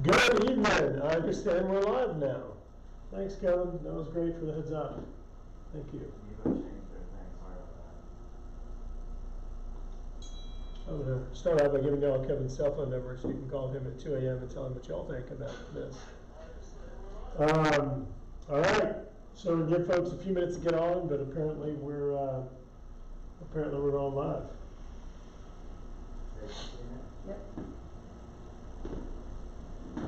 Good evening. I understand we're live now. Thanks, Kevin. That was great for the heads up. Thank you. You gotta change their thing, sorry about I'm going to start out by giving y'all Kevin's cell phone number so you can call him at 2 a.m. and tell him what y'all think about this. All right. So we give folks a few minutes to get on, but apparently we're on live. that. Yep. All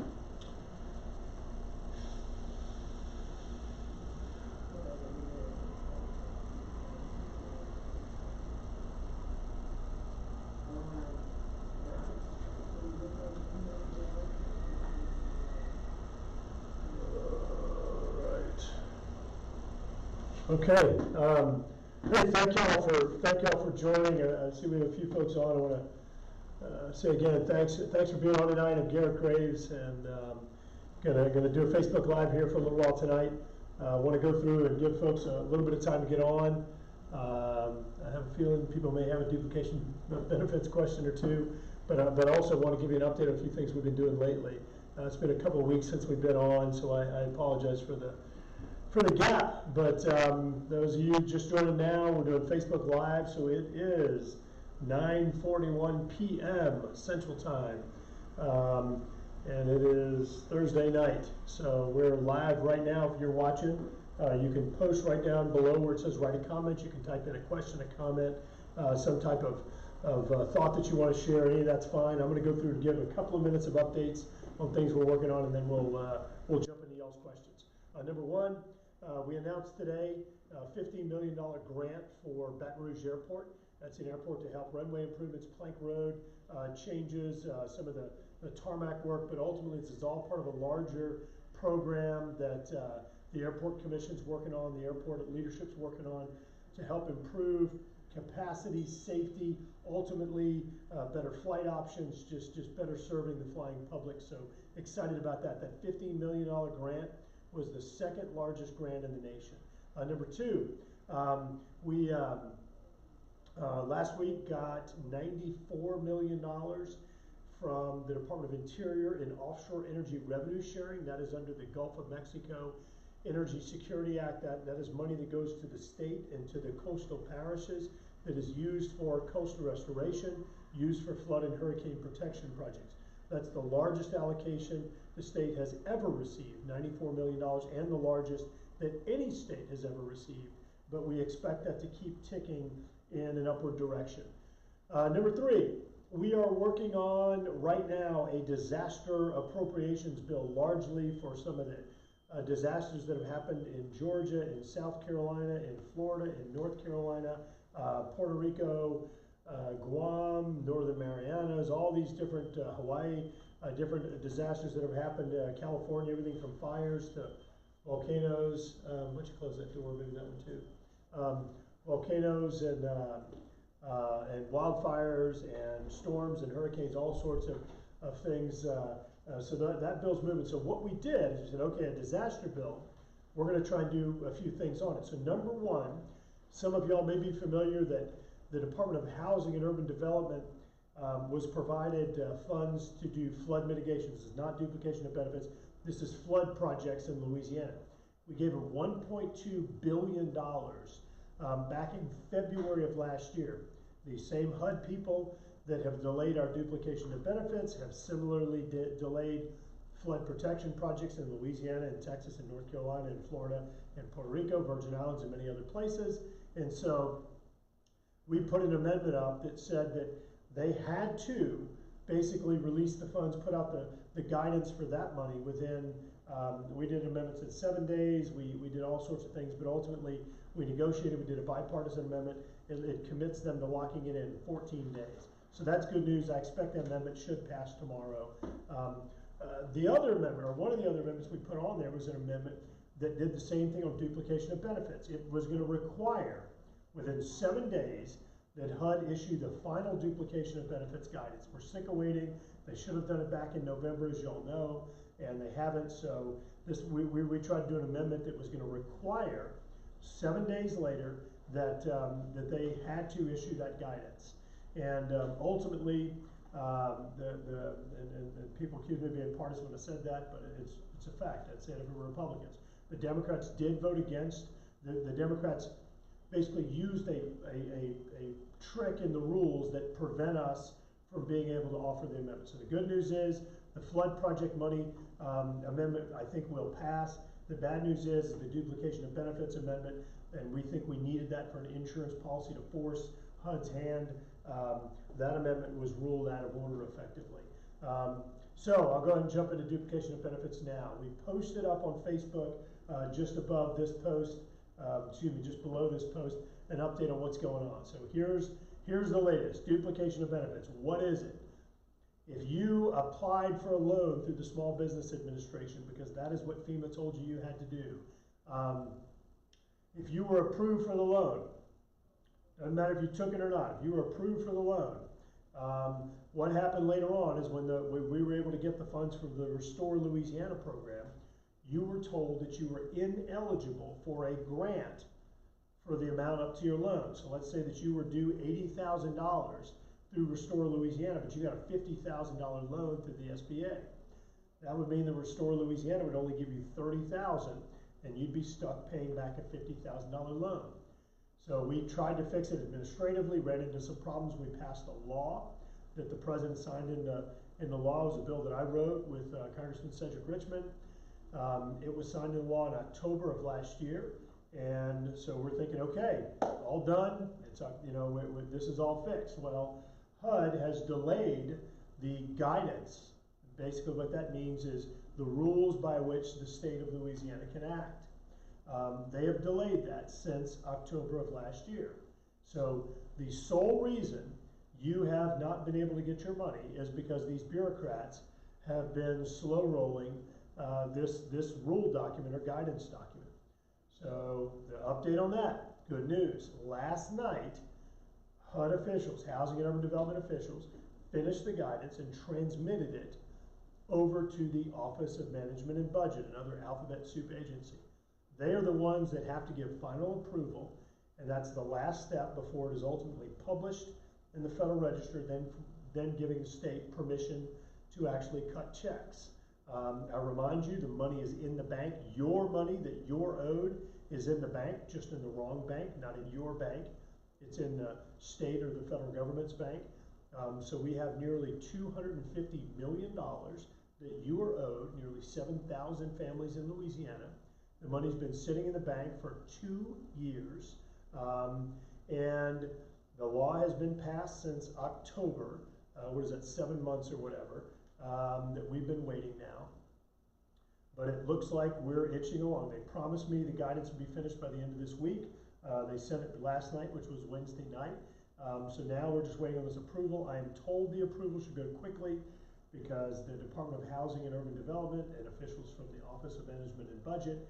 right. Okay. Hey, thank y'all for joining. I see we have a few folks on. I want to say again, thanks for being on tonight. I'm Garrett Graves, and gonna do a Facebook Live here for a little while tonight. I want to go through and give folks a little bit of time to get on. I have a feeling people may have a duplication benefits question or two, but also want to give you an update on a few things we've been doing lately. It's been a couple of weeks since we've been on, so I apologize for the gap. But those of you just joining now, we're doing Facebook Live, so it is 9:41 p.m. Central Time. And it is Thursday night. So we're live right now if you're watching. You can post right down below where it says write a comment. You can type in a question, a comment, some type of thought that you want to share. Any of that's fine. I'm going to go through and give a couple of minutes of updates on things we're working on, and then we'll jump into y'all's questions. Number one, we announced today a $15 million grant for Baton Rouge Airport. That's an airport to help runway improvements, Plank Road changes, some of the tarmac work, but ultimately this is all part of a larger program that the Airport Commission's working on, the airport leadership's working on to help improve capacity, safety, ultimately better flight options, just better serving the flying public. So excited about that. That $15 million grant was the second largest grant in the nation. Number two, we last week got $94 million from the Department of Interior in offshore energy revenue sharing. That is under the Gulf of Mexico Energy Security Act. That is money that goes to the state and to the coastal parishes that is used for coastal restoration, used for flood and hurricane protection projects. That's the largest allocation the state has ever received, $94 million, and the largest that any state has ever received. But we expect that to keep ticking in an upward direction. Number three, we are working on right now a disaster appropriations bill, largely for some of the disasters that have happened in Georgia, in South Carolina, in Florida, in North Carolina, Puerto Rico, Guam, Northern Marianas, all these different Hawaii, different disasters that have happened, California, everything from fires to volcanoes. Why don't you close that door, maybe that one too. Volcanoes and wildfires and storms and hurricanes, all sorts of things. So that bill's moving. So what we did is we said, okay, a disaster bill, we're going to try and do a few things on it. So number one, some of y'all may be familiar that the Department of Housing and Urban Development was provided funds to do flood mitigation. This is not duplication of benefits. This is flood projects in Louisiana. We gave them $1.2 billion back in February of last year. The same HUD people that have delayed our duplication of benefits have similarly delayed flood protection projects in Louisiana and Texas and North Carolina and Florida and Puerto Rico, Virgin Islands, and many other places. And so we put an amendment up that said that they had to basically release the funds, put out the guidance for that money within, we did amendments in 7 days, we did all sorts of things, but ultimately we negotiated, we did a bipartisan amendment, it commits them to locking it in 14 days. So that's good news. I expect that amendment should pass tomorrow. The other amendment, or one of the other amendments we put on there was an amendment that did the same thing on duplication of benefits. It was going to require within 7 days that HUD issue the final duplication of benefits guidance. We're sick of waiting. They should have done it back in November, as y'all know, and they haven't. So this we tried to do an amendment that was going to require 7 days later that that they had to issue that guidance. And ultimately, And people accuse me of being partisan when I said that, but it's a fact. I'd say it if it were Republicans. The Democrats did vote against. The Democrats basically used a trick in the rules that prevent us from being able to offer the amendment. So the good news is the flood project money amendment, I think, will pass. The bad news is the duplication of benefits amendment, and we think we needed that for an insurance policy to force HUD's hand. That amendment was ruled out of order effectively. So I'll go ahead and jump into duplication of benefits now. We posted up on Facebook just above this post, just below this post, an update on what's going on. So here's the latest, duplication of benefits. What is it? If you applied for a loan through the Small Business Administration, because that is what FEMA told you had to do, if you were approved for the loan, doesn't matter if you took it or not, if you were approved for the loan, what happened later on is when we were able to get the funds from the Restore Louisiana program, you were told that you were ineligible for a grant for the amount up to your loan. So let's say that you were due $80,000 through Restore Louisiana, but you got a $50,000 loan through the SBA. That would mean that Restore Louisiana would only give you $30,000, and you'd be stuck paying back a $50,000 loan. So we tried to fix it administratively, ran into some problems. We passed a law that the president signed into law. It was a bill that I wrote with Congressman Cedric Richmond. It was signed into law in October of last year. And so we're thinking, okay, all done. It's, this is all fixed. Well, HUD has delayed the guidance. Basically what that means is the rules by which the state of Louisiana can act. They have delayed that since October of last year. So the sole reason you have not been able to get your money is because these bureaucrats have been slow rolling this rule document or guidance document. So the update on that, good news. Last night, HUD officials, Housing and Urban Development officials, finished the guidance and transmitted it over to the Office of Management and Budget, another alphabet soup agency. They are the ones that have to give final approval, and that's the last step before it is ultimately published in the Federal Register, then giving the state permission to actually cut checks. I remind you, the money is in the bank. Your money that you're owed is in the bank, just in the wrong bank, not in your bank. It's in the state or the federal government's bank. So we have nearly $250 million that you are owed, nearly 7,000 families in Louisiana. The money's been sitting in the bank for 2 years. And the law has been passed since October. What is that, 7 months or whatever, that we've been waiting now. But it looks like we're itching along. They promised me the guidance would be finished by the end of this week. They sent it last night, which was Wednesday night. So now we're just waiting on this approval. I am told the approval should go quickly because the Department of Housing and Urban Development and officials from the Office of Management and Budget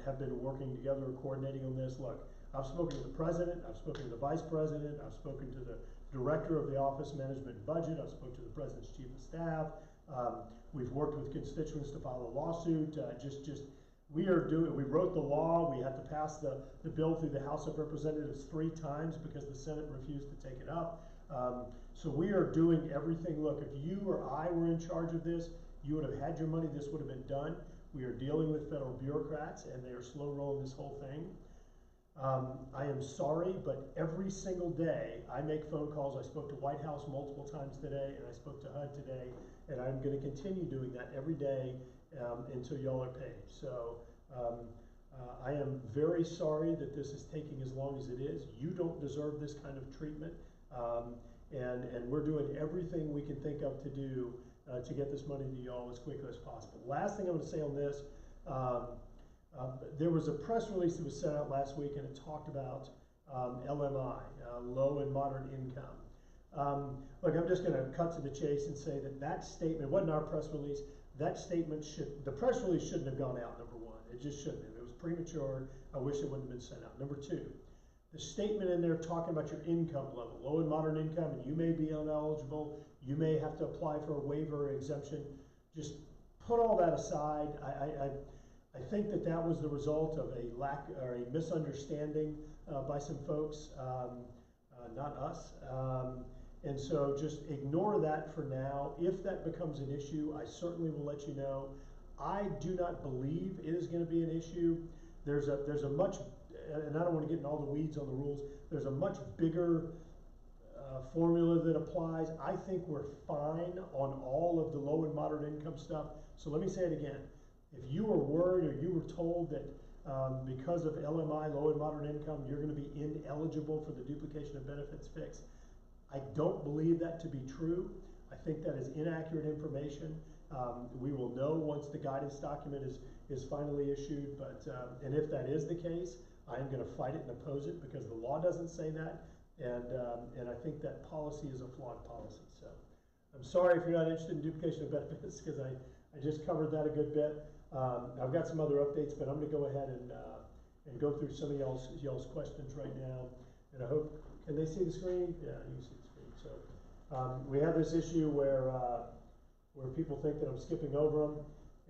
have been working together, coordinating on this. Look, I've spoken to the president, I've spoken to the vice president, I've spoken to the director of the Office of Management and Budget, I've spoken to the president's chief of staff. We've worked with constituents to file a lawsuit. We wrote the law. We had to pass the bill through the House of Representatives 3 times because the Senate refused to take it up. So we are doing everything. Look, if you or I were in charge of this, you would have had your money. This would have been done. We are dealing with federal bureaucrats, and they are slow rolling this whole thing. I am sorry, but every single day I make phone calls. I spoke to White House multiple times today, and I spoke to HUD today, and I'm going to continue doing that every day until y'all are paid. So I am very sorry that this is taking as long as it is. You don't deserve this kind of treatment, and we're doing everything we can think of to do to get this money to y'all as quickly as possible. Last thing I'm going to say on this. There was a press release that was sent out last week, and it talked about LMI, low and moderate income. Look, I'm just going to cut to the chase and say that statement wasn't our press release. That statement the press release shouldn't have gone out, number one. It just shouldn't have. It was premature. I wish it wouldn't have been sent out. Number two, the statement in there talking about your income level, low and moderate income, and you may be ineligible, you may have to apply for a waiver or exemption. Just put all that aside. I think that was the result of a lack or a misunderstanding by some folks, not us. And so just ignore that for now. If that becomes an issue, I certainly will let you know. I do not believe it is going to be an issue. There's a much, and I don't want to get in all the weeds on the rules, there's a much bigger formula that applies. I think we're fine on all of the low and moderate income stuff. So let me say it again. If you were worried or you were told that because of LMI, low and moderate income, you're going to be ineligible for the duplication of benefits fix, I don't believe that to be true. I think that is inaccurate information. We will know once the guidance document is finally issued, but and if that is the case, I am going to fight it and oppose it because the law doesn't say that, and I think that policy is a flawed policy. So I'm sorry if you're not interested in duplication of benefits because I just covered that a good bit. I've got some other updates, but I'm going to go ahead and go through some of y'all's questions right now, and I hope, can they see the screen? Yeah, you can see the screen. So we have this issue where people think that I'm skipping over them,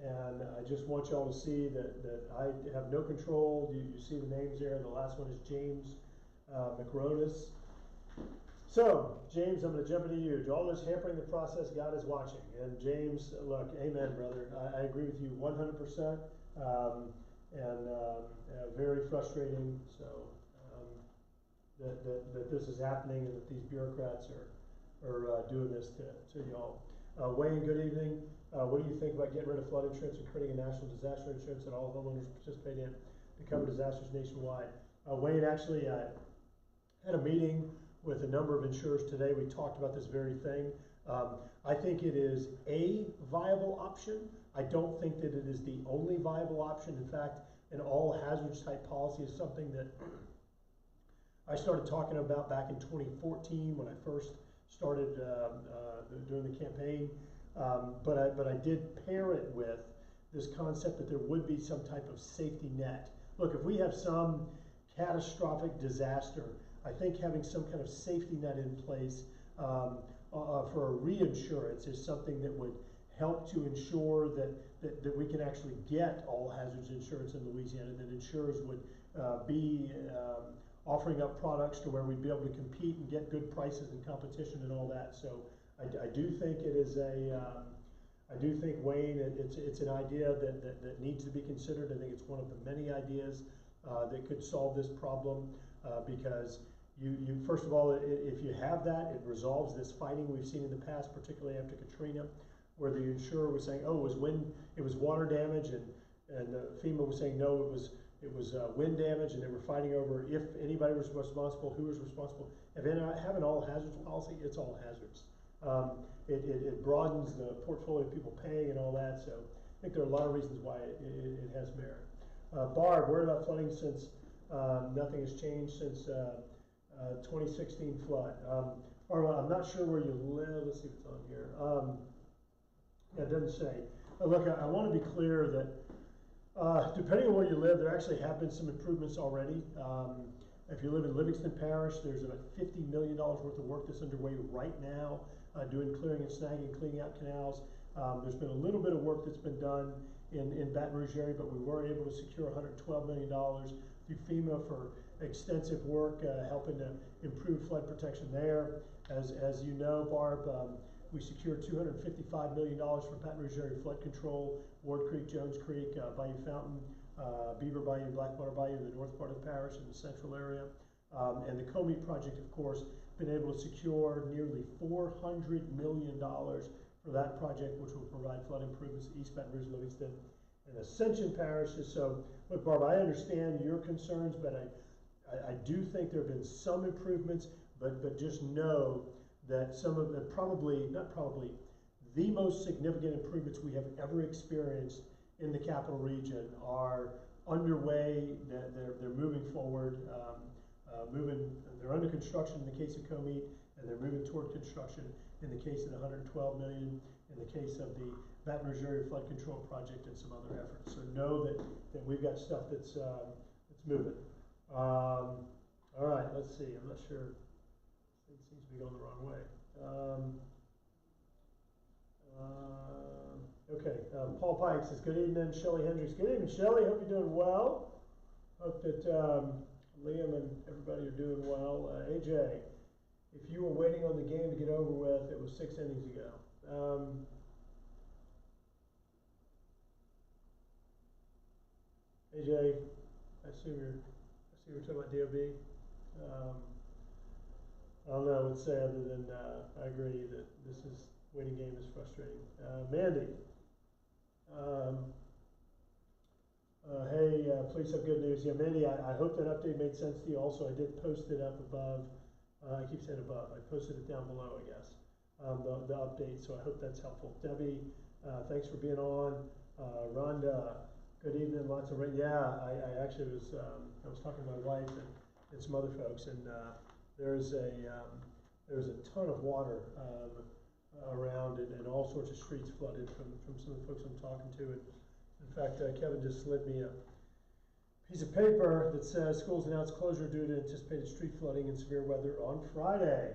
and I just want y'all to see that I have no control. You see the names there. The last one is James McRodas. So, James, I'm going to jump into you. To all those hampering the process, God is watching. And James, look, amen, brother. I agree with you 100%, very frustrating. So that this is happening and that these bureaucrats are doing this to y'all. Wayne, good evening. What do you think about getting rid of flood insurance and creating a national disaster insurance that all homeowners participate in to cover disasters nationwide? Wayne, actually, I had a meeting with a number of insurers today. We talked about this very thing. I think it is a viable option. I don't think that it is the only viable option. In fact, an all hazards type policy is something that I started talking about back in 2014 when I first started doing the campaign. But I did pair it with this concept that there would be some type of safety net. Look, if we have some catastrophic disaster, I think having some kind of safety net in place for a reinsurance is something that would help to ensure that we can actually get all hazards insurance in Louisiana, that insurers would be offering up products to where we'd be able to compete and get good prices and competition and all that. So I do think it is I do think, Wayne, it's an idea that needs to be considered. I think it's one of the many ideas that could solve this problem because you first of all, if you have that, it resolves this fighting we've seen in the past, particularly after Katrina, where the insurer was saying, oh, it was water damage, and FEMA was saying, no, it was wind damage, and they were fighting over if anybody was responsible, who was responsible. If having all hazards policy, it's all hazards. It broadens the portfolio of people paying and all that, so I think there are a lot of reasons why it has merit. Barb, worried about flooding since nothing has changed since 2016 flood. Barb, I'm not sure where you live. Let's see if it's on here. Yeah, it doesn't say. Look, I want to be clear that depending on where you live, there actually have been some improvements already. If you live in Livingston Parish, there's about $50 million worth of work that's underway right now, doing clearing and snagging, cleaning out canals. There's been a little bit of work that's been done in Baton Rouge area, but we were able to secure $112 million through FEMA for extensive work helping to improve flood protection there. As you know, Barb, we secured $255 million for Baton Rouge area flood control, Ward Creek, Jones Creek, Bayou Fountain, Beaver Bayou, Blackwater Bayou in the north part of the parish in the central area. And the Comey project, of course, been able to secure nearly $400 million for that project, which will provide flood improvements in East Baton Rouge, Livingston, and Ascension parishes. So, look, Barb, I understand your concerns, but I do think there have been some improvements, but just know that some of the the most significant improvements we have ever experienced in the capital region are underway. They're moving forward. They're under construction in the case of Comey, and they're moving toward construction in the case of the $112 million, in the case of the Baton Rouge area flood control project, and some other efforts. So know that we've got stuff that's moving. All right, let's see. I'm not sure. It seems to be going the wrong way. Okay, Paul Pike says, good evening, Shelley Hendricks. Good evening, Shelley. Hope you're doing well. Hope that Liam and everybody are doing well. AJ, if you were waiting on the game to get over with, it was 6 innings ago. AJ, I assume we're talking about DOB. I don't know what to say other than I agree that this waiting game is frustrating. Mandy, hey, please have good news. Yeah, Mandy, I hope that update made sense to you. Also, I did post it up above. I keep saying above. I posted it down below, I guess, the update. So I hope that's helpful. Debbie, thanks for being on. Rhonda, good evening. Lots of rain. Yeah, I actually was. I was talking to my wife and some other folks, and there's a ton of water around and all sorts of streets flooded from some of the folks I'm talking to. And in fact, Kevin just slid me a piece of paper that says schools announced closure due to anticipated street flooding and severe weather on Friday.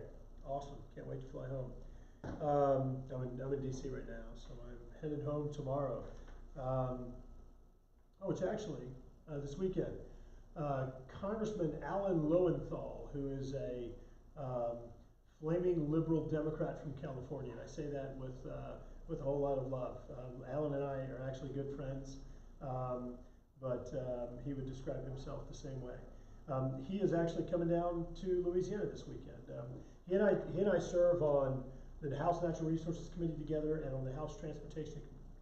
Awesome! Can't wait to fly home. I'm in DC right now, so I'm headed home tomorrow. It's actually this weekend. Congressman Alan Lowenthal, who is a flaming liberal Democrat from California, and I say that with a whole lot of love. Alan and I are actually good friends, but he would describe himself the same way. He is actually coming down to Louisiana this weekend. He and I serve on the House Natural Resources Committee together and on the House Transportation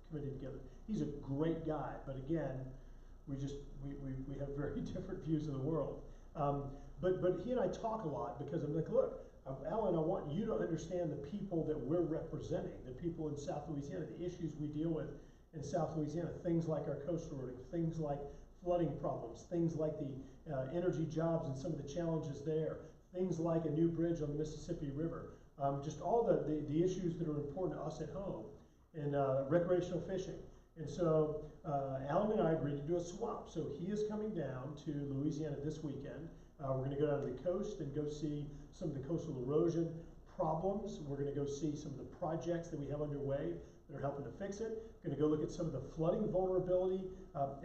Committee together. He's a great guy, but again, we have very different views of the world. But he and I talk a lot because I'm like, look, Alan, I want you to understand the people that we're representing, the people in South Louisiana, the issues we deal with in South Louisiana, things like our coastal eroding, things like flooding problems, things like the energy jobs and some of the challenges there, things like a new bridge on the Mississippi River, just all the issues that are important to us at home, and recreational fishing. And so Alan and I agreed to do a swap. So he is coming down to Louisiana this weekend. We're going to go down to the coast and go see some of the coastal erosion problems. We're going to go see some of the projects that we have underway that are helping to fix it. We're going to go look at some of the flooding vulnerability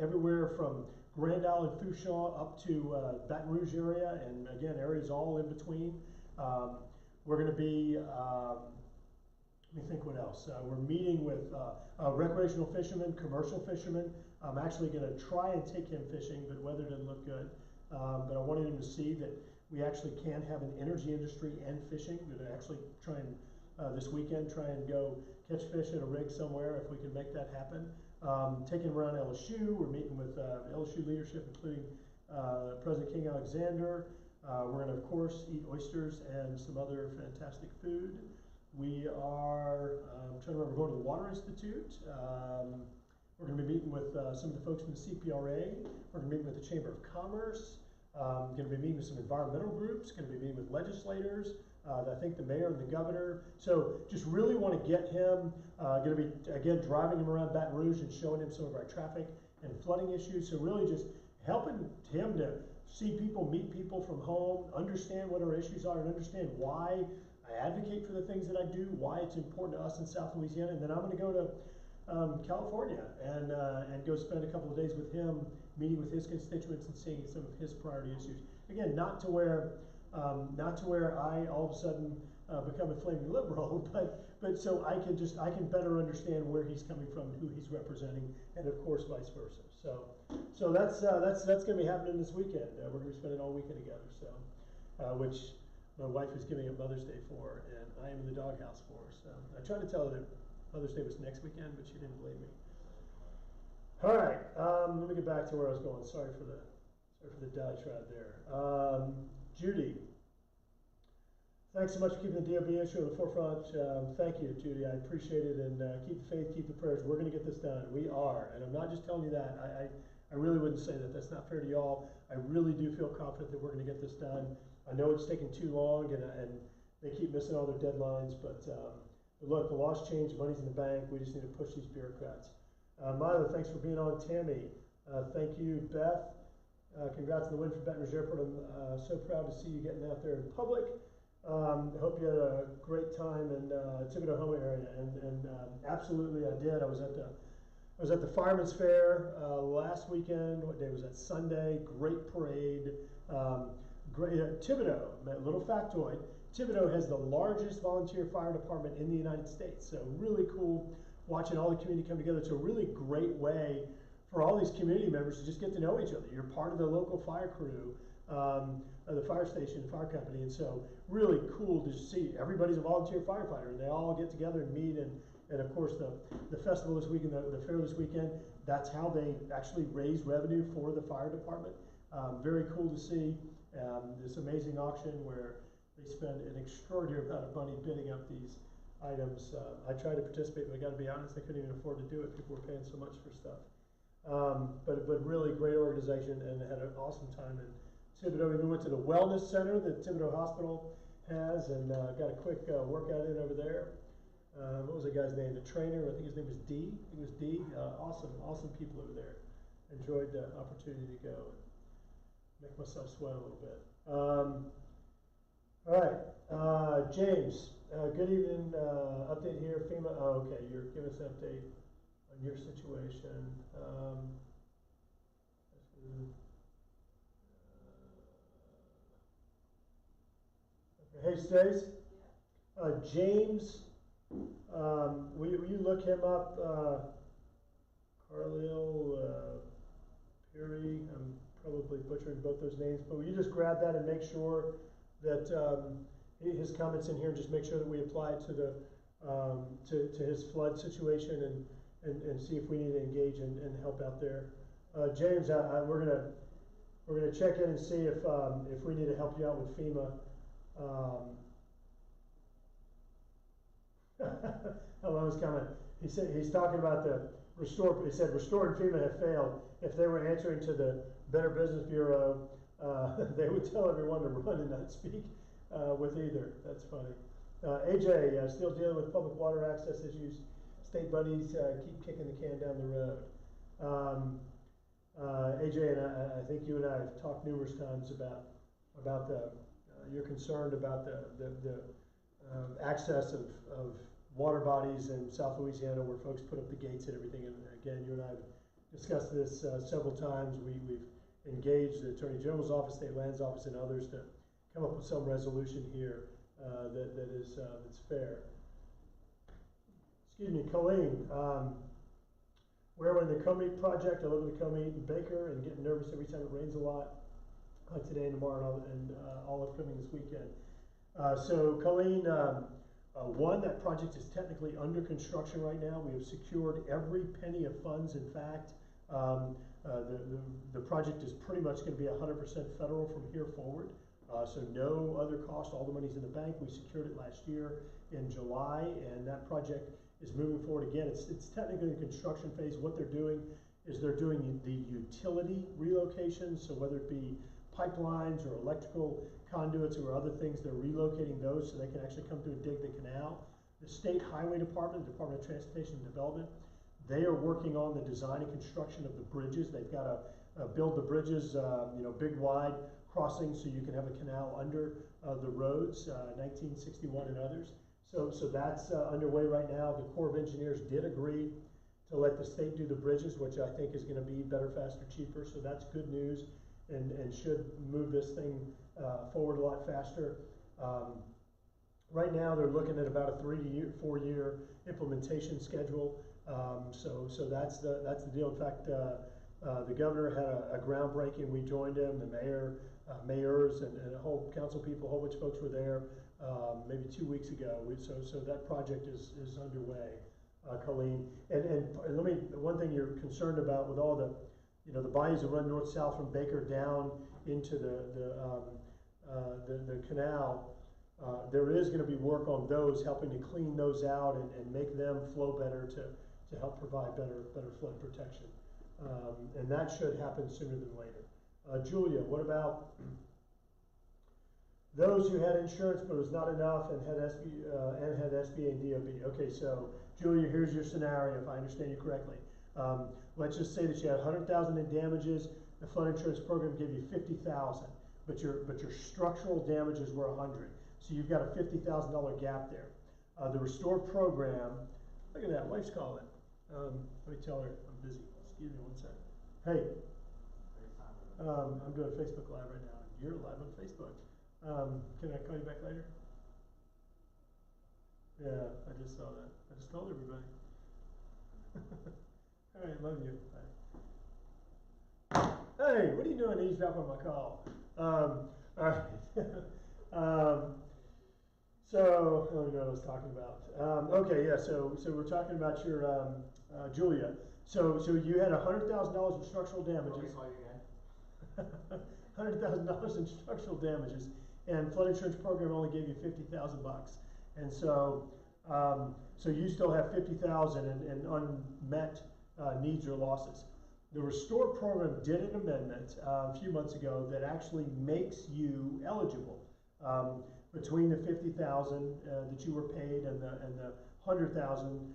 everywhere from Grand Isle and Fouchon up to Baton Rouge area, and again, areas all in between. We're going to be let me think what else. We're meeting with recreational fishermen, commercial fishermen. I'm actually going to try and take him fishing, but weather didn't look good. But I wanted him to see that we actually can have an energy industry and fishing. We're going to actually try and, this weekend, try and go catch fish at a rig somewhere if we can make that happen. Taking him around LSU. We're meeting with LSU leadership, including President King Alexander. We're going to, of course, eat oysters and some other fantastic food. We are, I'm trying to remember, we're going to the Water Institute. We're going to be meeting with some of the folks from the CPRA. We're going to be meeting with the Chamber of Commerce. Going to be meeting with some environmental groups. Going to be meeting with legislators. I think the mayor and the governor. So just really want to get him, going to be, again, driving him around Baton Rouge and showing him some of our traffic and flooding issues. So really just helping him to see people, meet people from home, understand what our issues are, and understand why I advocate for the things that I do, why it's important to us in South Louisiana. And then I'm going to go to California and go spend a couple of days with him, meeting with his constituents and seeing some of his priority issues. Again, not to where I all of a sudden become a flaming liberal, but so I can better understand where he's coming from, who he's representing, and of course vice versa. So that's going to be happening this weekend. We're going to be spending all weekend together. So which my wife is giving up Mother's Day for, and I am in the doghouse for. So I tried to tell her that Mother's Day was next weekend, but she didn't believe me. All right, let me get back to where I was going. Sorry for the diatribe there. Judy, thanks so much for keeping the DOB issue at the forefront. Thank you, Judy. I appreciate it, and keep the faith, keep the prayers. We're going to get this done. We are, and I'm not just telling you that. I really wouldn't say that. That's not fair to y'all. I really do feel confident that we're going to get this done. I know it's taken too long, and they keep missing all their deadlines, but look, the law's changed, money's in the bank. We just need to push these bureaucrats. Milo, thanks for being on. Tammy, thank you. Beth, congrats on the win for Baton Rouge Airport. I'm so proud to see you getting out there in public. Hope you had a great time in Thibodeau area, and absolutely I did. I was at the Fireman's Fair last weekend. What day was that? Sunday. Great parade. Thibodeau, a little factoid, Thibodaux has the largest volunteer fire department in the United States. So really cool watching all the community come together. It's a really great way for all these community members to just get to know each other. You're part of the local fire crew, the fire station, fire company, and so really cool to see everybody's a volunteer firefighter, and they all get together and meet, and of course the festival this weekend, the fair this weekend, that's how they actually raise revenue for the fire department. Very cool to see this amazing auction where they spend an extraordinary amount of money bidding up these items. I tried to participate, but I got to be honest, I couldn't even afford to do it. People were paying so much for stuff. But really great organization, and had an awesome time in Thibodaux. We went to the wellness center that Thibodaux Hospital has, and got a quick workout in over there. What was the guy's name? The trainer, I think his name was D. I think it was D. Awesome people over there. Enjoyed the opportunity to go and make myself sweat a little bit. All right, James, good evening. Update here, FEMA. Oh, okay, you're giving us an update on your situation. Hey, Stace. James, will you look him up? Carlil Peary. I'm probably butchering both those names, but will you just grab that and make sure that his comments in here, and just make sure that we apply it to the to his flood situation, and see if we need to engage and help out there. James, we're gonna check in and see if we need to help you out with FEMA. Hello's comment. He said he's talking about the Restore. He said Restore and FEMA have failed. If they were answering to the Better Business Bureau, they would tell everyone to run and not speak with either. That's funny. AJ, still dealing with public water access issues. State buddies keep kicking the can down the road. AJ, and I think you and I have talked numerous times about the you're concerned about the access of water bodies in South Louisiana, where folks put up the gates and everything. And again, you and I have discussed this several times. We've engaged the Attorney General's office, State Lands Office, and others to come up with some resolution here that's fair. Excuse me, Colleen. We're in the Co-Meet project. I live in the Co-Meet in Baker, and getting nervous every time it rains a lot, like today and tomorrow, and all upcoming this weekend. So Colleen, one, that project is technically under construction right now. We have secured every penny of funds. In fact, the project is pretty much going to be 100% federal from here forward. So no other cost. All the money's in the bank. We secured it last year in July, and that project is moving forward again. It's technically in the construction phase. What they're doing is they're doing the utility relocations. So whether it be pipelines or electrical conduits or other things, they're relocating those so they can actually come through and dig the canal. The State Highway Department, the Department of Transportation and Development, they are working on the design and construction of the bridges. They've got to build the bridges, big wide crossings so you can have a canal under the roads, 1961 and others. So that's underway right now. The Corps of Engineers did agree to let the state do the bridges, which I think is going to be better, faster, cheaper. So that's good news, and should move this thing forward a lot faster. Right now, they're looking at about a 3 to 4 year implementation schedule. So that's the deal. In fact, the governor had a groundbreaking. We joined him. The mayors, and a whole council people, a whole bunch of folks were there maybe 2 weeks ago. So that project is underway, Colleen. And let me, one thing you're concerned about with all the, the bayous that run north-south from Baker down into the canal, there is going to be work on those, helping to clean those out and make them flow better to help provide better flood protection. And that should happen sooner than later. Julia, what about those who had insurance but it was not enough and had SBA and DOB? Okay, so Julia, here's your scenario, if I understand you correctly. Let's just say that you had 100,000 in damages. The flood insurance program gave you 50,000, but your structural damages were 100. So you've got a $50,000 gap there. The Restore program, look at that, wife's calling. Let me tell her I'm busy. Excuse me one second. Hey, I'm doing Facebook Live right now. You're live on Facebook. Can I call you back later? Yeah, I just saw that. I just told everybody. All right, love you. Bye. Hey, what are you doing eavesdropping on my call? All right. So, I don't know what I was talking about. Okay, yeah, so we're talking about your, Julia. So you had $100,000 in structural Want me damages. to call you again? $100,000 in structural damages, and flood insurance program only gave you 50,000 bucks. And so, so you still have 50,000 in unmet needs or losses. The Restore program did an amendment a few months ago that actually makes you eligible between the 50,000 that you were paid and the 100,000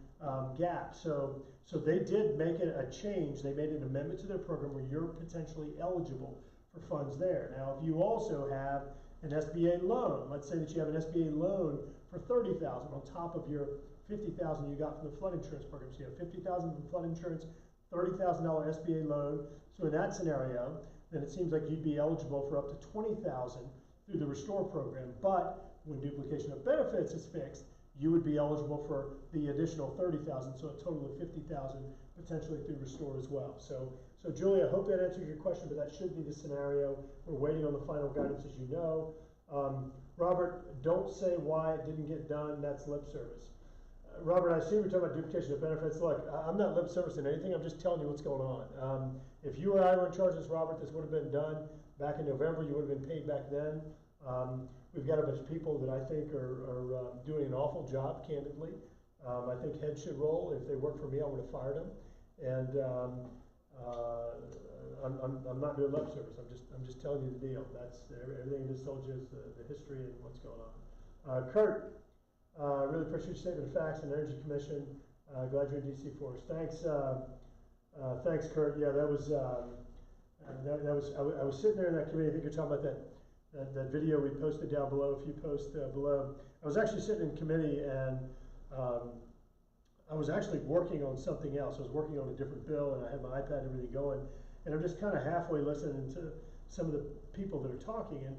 gap. So they did make it a change. They made an amendment to their program where you're potentially eligible for funds there. Now, if you also have an SBA loan, let's say that you have an SBA loan for 30,000 on top of your 50,000 you got from the flood insurance program. So you have 50,000 from flood insurance, $30,000 SBA loan. So in that scenario, then it seems like you'd be eligible for up to 20,000 through the Restore program. But when duplication of benefits is fixed, you would be eligible for the additional 30,000, so a total of 50,000 potentially through Restore as well. So Julia, I hope that answers your question, but that should be the scenario. We're waiting on the final guidance, as you know. Robert, don't say why it didn't get done. That's lip service. Robert, I assume you're talking about duplication of benefits. Look, I'm not lip servicing anything. I'm just telling you what's going on. If you or I were in charge of this, Robert, this would have been done back in November. You would have been paid back then. We've got a bunch of people that I think are doing an awful job, candidly. I think heads should roll. If they work for me, I would have fired them. And I'm not doing lip service. I'm just telling you the deal. That's everything I just told you is the history and what's going on. Kurt, really appreciate your statement of facts and Energy Commission. Glad you're in DC for us. Thanks, thanks, Kurt. Yeah, that was I was sitting there in that committee. I think you're talking about that video we posted down below. If you post below, I was actually sitting in committee and I was actually working on something else. I was working on a different bill and I had my iPad and everything going, and I'm just kind of halfway listening to some of the people that are talking, and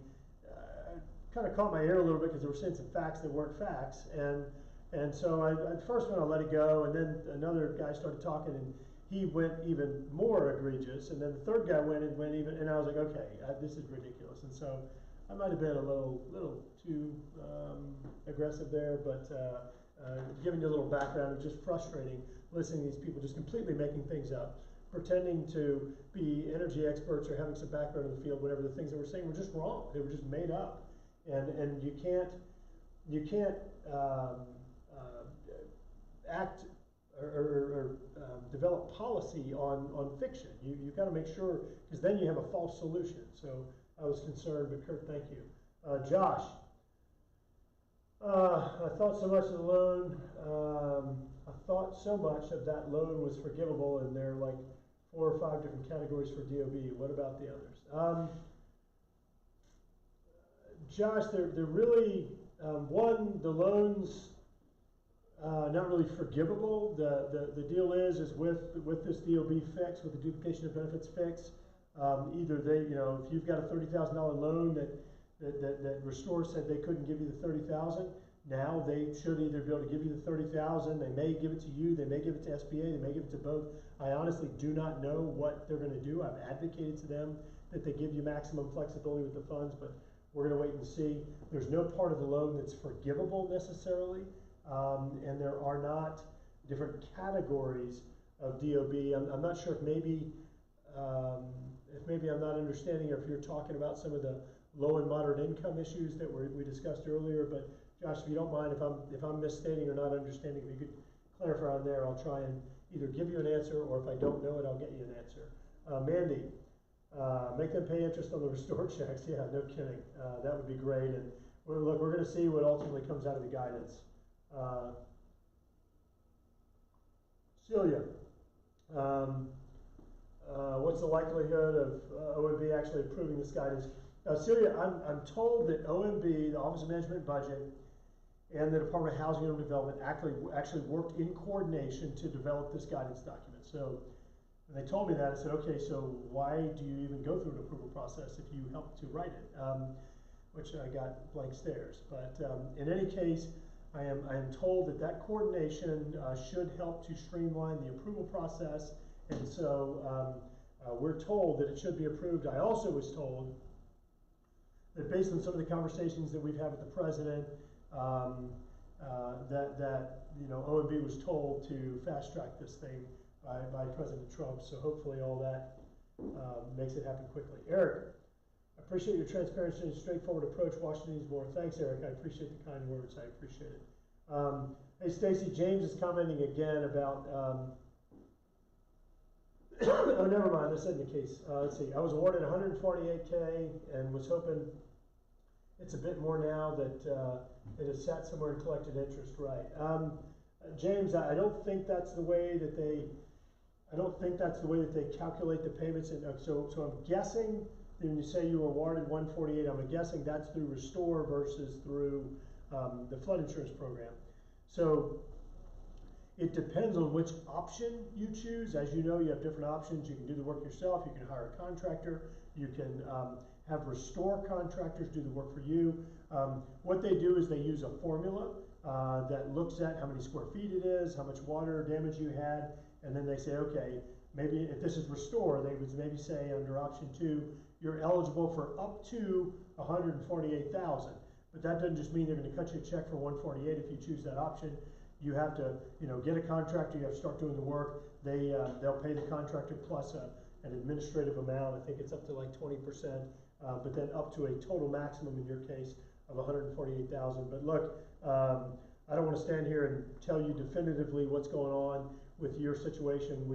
kind of caught my ear a little bit because they were saying some facts that weren't facts, and so I first went to let it go, and then another guy started talking and he went even more egregious, and then the third guy went even, and I was like, okay, this is ridiculous. And so I might have been a little too aggressive there, but giving you a little background, it was just frustrating listening to these people just completely making things up, pretending to be energy experts or having some background in the field, whatever the things they were saying were just wrong. They were just made up. And you can't act or develop policy on fiction. You've got to make sure, because then you have a false solution. So I was concerned, but Kurt, thank you. Josh, I thought so much of the loan. I thought so much of that loan was forgivable, and there are like 4 or 5 different categories for DOB. What about the others? Josh, they're really, one, the loans not really forgivable. The deal is with this DOB fix, with the duplication of benefits fix, either they, if you've got a $30,000 loan that Restore said they couldn't give you the $30,000, now they should either be able to give you the $30,000. They may give it to you. They may give it to SBA. They may give it to both. I honestly do not know what they're going to do. I've advocated to them that they give you maximum flexibility with the funds, but we're going to wait and see. There's no part of the loan that's forgivable necessarily, and there are not different categories of DOB. I'm not sure if maybe I'm not understanding, or if you're talking about some of the low and moderate income issues that we discussed earlier. But Josh, if you don't mind, if I'm misstating or not understanding, if you could clarify on there, I'll try and either give you an answer, or if I don't know it, I'll get you an answer. Mandy. Make them pay interest on the Restore checks. Yeah, no kidding. That would be great. And we're going to see what ultimately comes out of the guidance. Celia, what's the likelihood of OMB actually approving this guidance? Celia, I'm told that OMB, the Office of Management and Budget, and the Department of Housing and Urban Development actually worked in coordination to develop this guidance document. So when they told me that, I said, okay, so why do you even go through an approval process if you helped to write it? Which I got blank stares. But in any case, I am told that that coordination should help to streamline the approval process, and so we're told that it should be approved. I also was told that based on some of the conversations that we've had with the president, that you know, OMB was told to fast track this thing by President Trump. So hopefully all that makes it happen quickly. Eric, I appreciate your transparency and straightforward approach. Washington needs more. Thanks, Eric. I appreciate the kind words. I appreciate it. Hey, Stacy, James is commenting again about. Oh, never mind. This isn't the case. Let's see. I was awarded 148K and was hoping it's a bit more now that it has sat somewhere and collected interest. Right, James. I don't think that's the way that they. I don't think that's the way that they calculate the payments. And so I'm guessing that when you say you were awarded 148, I'm guessing that's through Restore versus through the flood insurance program. So it depends on which option you choose. As you know, you have different options. You can do the work yourself. You can hire a contractor. You can have Restore contractors do the work for you. What they do is they use a formula that looks at how many square feet it is, how much water damage you had, and then they say, okay, maybe if this is Restore, they would maybe say under option 2, you're eligible for up to 148,000. But that doesn't just mean they're going to cut you a check for 148 if you choose that option. You have to, you know, get a contractor. You have to start doing the work. They'll pay the contractor plus an administrative amount. I think it's up to like 20%, but then up to a total maximum in your case of 148,000. But look, I don't want to stand here and tell you definitively what's going on with your situation.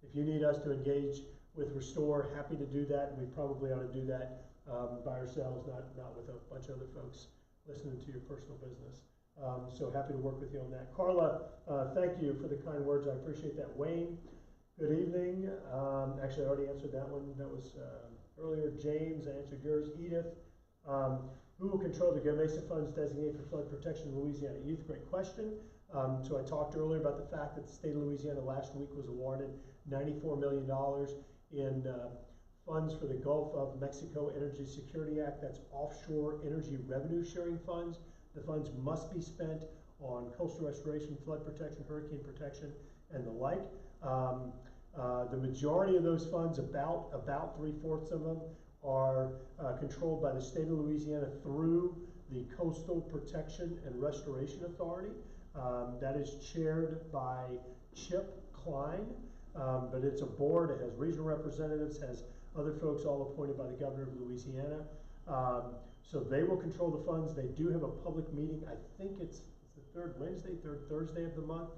If you need us to engage with Restore, happy to do that. We probably ought to do that by ourselves, not with a bunch of other folks listening to your personal business. So happy to work with you on that. Carla, thank you for the kind words. I appreciate that. Wayne, good evening. Actually, I already answered that one. That was earlier. James, I answered yours. Edith, who will control the GOMESA funds designated for flood protection in Louisiana youth? Great question. So I talked earlier about the fact that the state of Louisiana last week was awarded $94 million in funds for the Gulf of Mexico Energy Security Act. That's offshore energy revenue sharing funds. The funds must be spent on coastal restoration, flood protection, hurricane protection, and the like. The majority of those funds, about 3/4 of them, are controlled by the state of Louisiana through the Coastal Protection and Restoration Authority. That is chaired by Chip Klein, but it's a board. It has regional representatives, has other folks all appointed by the governor of Louisiana. So they will control the funds. They do have a public meeting. I think it's the third Wednesday, third Thursday of the month.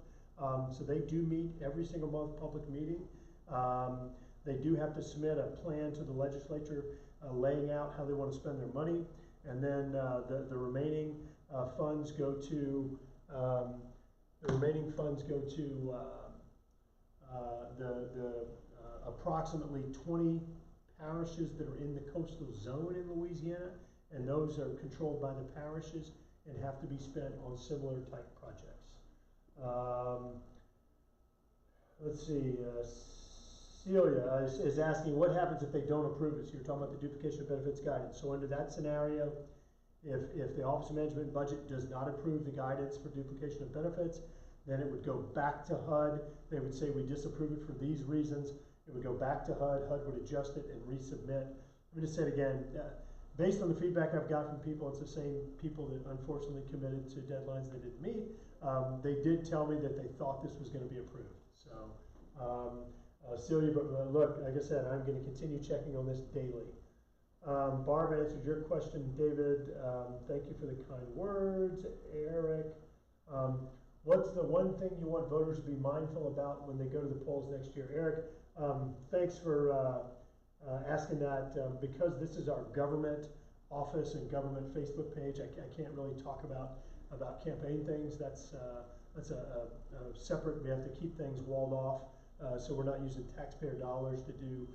So they do meet every single month, public meeting. They do have to submit a plan to the legislature laying out how they want to spend their money. And then the remaining funds go to the approximately 20 parishes that are in the coastal zone in Louisiana, and those are controlled by the parishes and have to be spent on similar type projects. Let's see, Celia is asking what happens if they don't approve it. So you're talking about the duplication of benefits guidance. So under that scenario, if the Office of Management and Budget does not approve the guidance for duplication of benefits, then it would go back to HUD. They would say we disapprove it for these reasons. It would go back to HUD. HUD would adjust it and resubmit. Let me just say it again. Based on the feedback I've got from people, it's the same people that unfortunately committed to deadlines they didn't meet. They did tell me that they thought this was going to be approved. So, Celia, but look, like I said, I'm going to continue checking on this daily. Barb answered your question, David. Thank you for the kind words. Eric, what's the one thing you want voters to be mindful about when they go to the polls next year? Eric, thanks for asking that. Because this is our government office and government Facebook page, I can't really talk about campaign things. That's a separate. We have to keep things walled off, so we're not using taxpayer dollars to do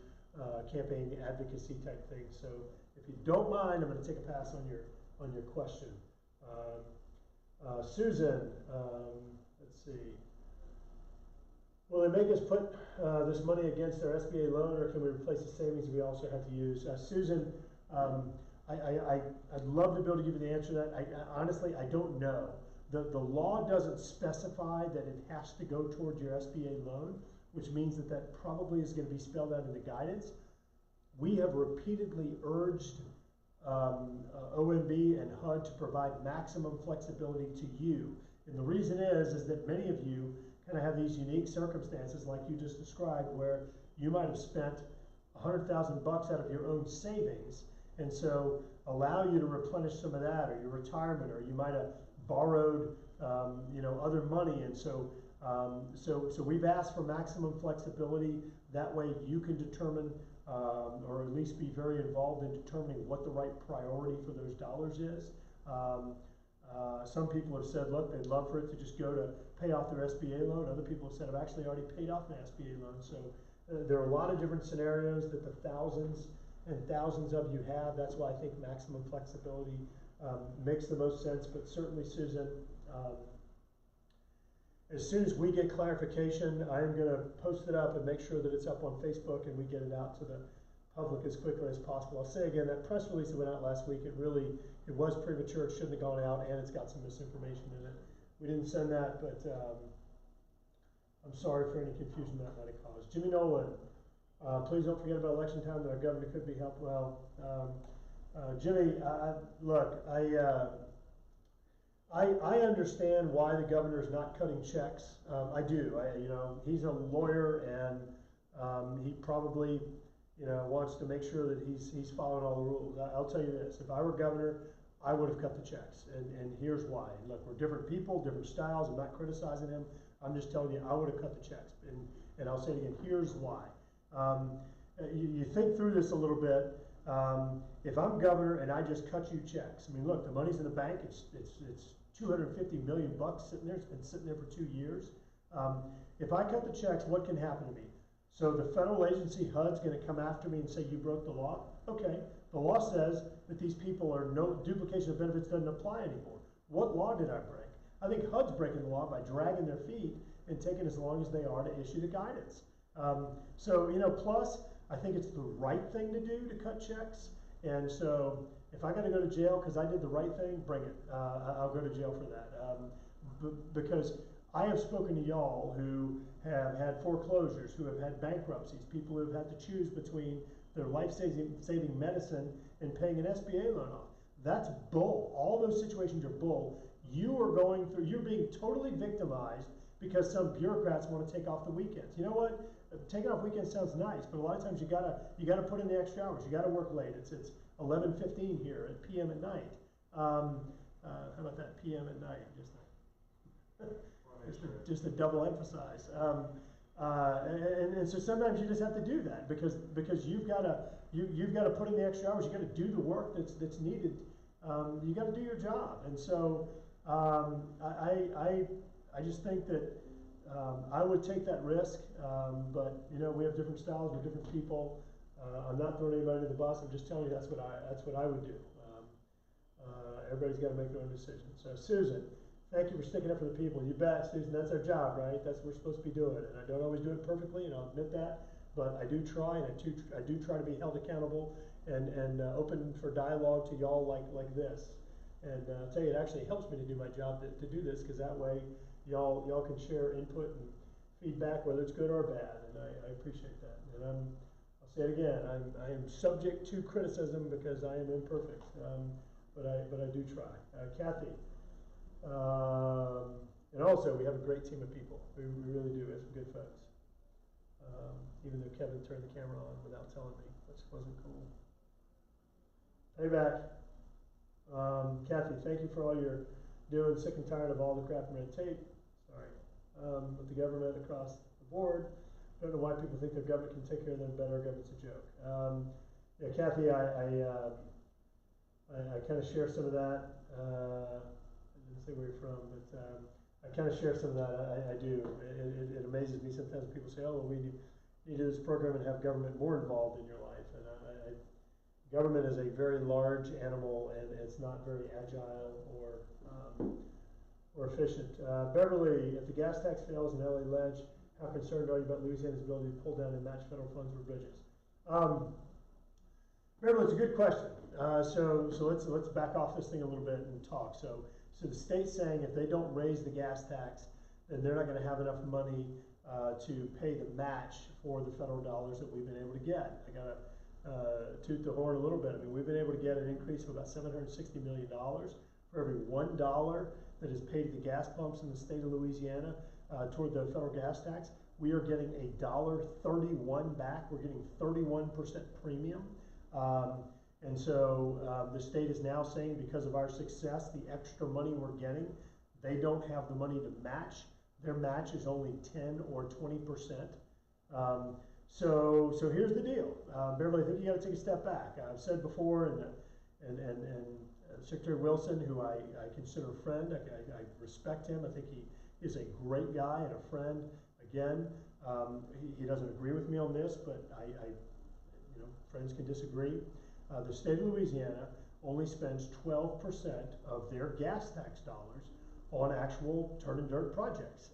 campaign advocacy type things. So if you don't mind, I'm going to take a pass on your question. Susan, let's see. Will they make us put this money against our SBA loan, or can we replace the savings we also have to use? Susan, I'd love to be able to give you the answer to that. Honestly, I don't know. The law doesn't specify that it has to go toward your SBA loan, which means that that probably is going to be spelled out in the guidance. We have repeatedly urged OMB and HUD to provide maximum flexibility to you. And the reason is that many of you kind of have these unique circumstances like you just described, where you might have spent $100,000 out of your own savings, and so allow you to replenish some of that, or your retirement, or you might have borrowed other money, and so we've asked for maximum flexibility. That way you can determine or at least be very involved in determining what the right priority for those dollars is. Some people have said, look, they'd love for it to just go to pay off their SBA loan. Other people have said, I've actually already paid off my SBA loan. So there are a lot of different scenarios that the thousands and thousands of you have. That's why I think maximum flexibility makes the most sense. But certainly, Susan, as soon as we get clarification, I am going to post it up and make sure that it's up on Facebook and we get it out to the public as quickly as possible. I'll say again, that press release that went out last week, it was premature. It shouldn't have gone out, and it's got some misinformation in it. We didn't send that, but I'm sorry for any confusion that might have caused. Jimmy Nolan, please don't forget about election time, that our governor could be helped well. Jimmy, look, I understand why the governor is not cutting checks. I do. He's a lawyer, and he probably wants to make sure that he's following all the rules. I'll tell you this: if I were governor, I would have cut the checks, and here's why. Look, we're different people, different styles. I'm not criticizing him. I'm just telling you, I would have cut the checks, and I'll say it again. Here's why. You think through this a little bit. If I'm governor and I just cut you checks, I mean, look, the money's in the bank. It's $250 million sitting there. It's been sitting there for 2 years. If I cut the checks, what can happen to me? So the federal agency, HUD's going to come after me and say, you broke the law? Okay, the law says that these people are no duplication of benefits doesn't apply anymore. What law did I break? I think HUD's breaking the law by dragging their feet and taking as long as they are to issue the guidance. Plus, I think it's the right thing to do to cut checks. And so if I got to go to jail because I did the right thing, bring it. I'll go to jail for that. Because I have spoken to y'all who have had foreclosures, who have had bankruptcies, people who have had to choose between their life-saving medicine and paying an SBA loan off. That's bull. All those situations are bull. You're being totally victimized because some bureaucrats want to take off the weekends. You know what? Taking off weekends sounds nice, but a lot of times you gotta put in the extra hours. You gotta work late. It's 11:15 here at PM at night. How about that, PM at night? Just to double emphasize. And so sometimes you just have to do that because you've got to put in the extra hours. You got to do the work that's needed. You got to do your job. And so I just think that I would take that risk. But we have different styles, we're different people. I'm not throwing anybody under the bus. I'm just telling you that's what I would do. Everybody's got to make their own decision. So Susan, thank you for sticking up for the people. You bet, Susan. That's our job, right? That's what we're supposed to be doing. And I don't always do it perfectly, and I'll admit that. But I do try, and I do try to be held accountable and open for dialogue to y'all like this. And I'll tell you, it actually helps me to do my job to do this, because that way y'all can share input and feedback, whether it's good or bad. And I appreciate that. And I'll say it again. I am subject to criticism because I am imperfect. But I do try. Kathy. And also, we have a great team of people. We really do. We have some good folks. Even though Kevin turned the camera on without telling me, which wasn't cool. Payback. Kathy, thank you for all you're doing. Sick and tired of all the crap and red tape. Sorry. With the government across the board. Don't know why people think their government can take care of them better. Government's a joke. Yeah, Kathy, I kind of share some of that. I didn't say where you're from, but I kind of share some of that. I do. It amazes me sometimes when people say, "Oh, well, we need to do this program and have government more involved in your life." And government is a very large animal, and it's not very agile or efficient. Beverly, if the gas tax fails in LA Ledge, how concerned are you about Louisiana's ability to pull down and match federal funds for bridges? Beverly, it's a good question. So let's back off this thing a little bit and talk. So So the state's saying if they don't raise the gas tax, then they're not gonna have enough money to pay the match for the federal dollars that we've been able to get. I gotta toot the horn a little bit. I mean, we've been able to get an increase of about $760 million for every $1 that is paid to the gas pumps in the state of Louisiana toward the federal gas tax. We are getting $1.31 back. We're getting 31% premium. And so the state is now saying because of our success, the extra money we're getting, they don't have the money to match. Their match is only 10 or 20%. So here's the deal. Beverly, I think you got to take a step back. I've said before, and Secretary Wilson, who I consider a friend, I respect him. I think he is a great guy and a friend. Again, he doesn't agree with me on this, but you know, friends can disagree. The state of Louisiana only spends 12% of their gas tax dollars on actual turn and dirt projects.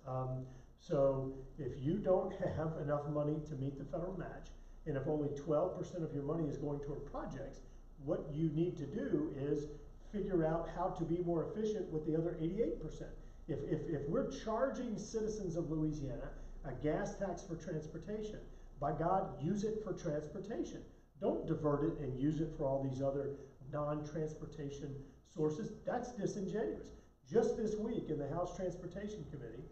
So if you don't have enough money to meet the federal match, and if only 12% of your money is going toward projects, what you need to do is figure out how to be more efficient with the other 88%. If we're charging citizens of Louisiana a gas tax for transportation, by God, use it for transportation. Don't divert it and use it for all these other non-transportation sources. That's disingenuous. Just this week in the House Transportation Committee,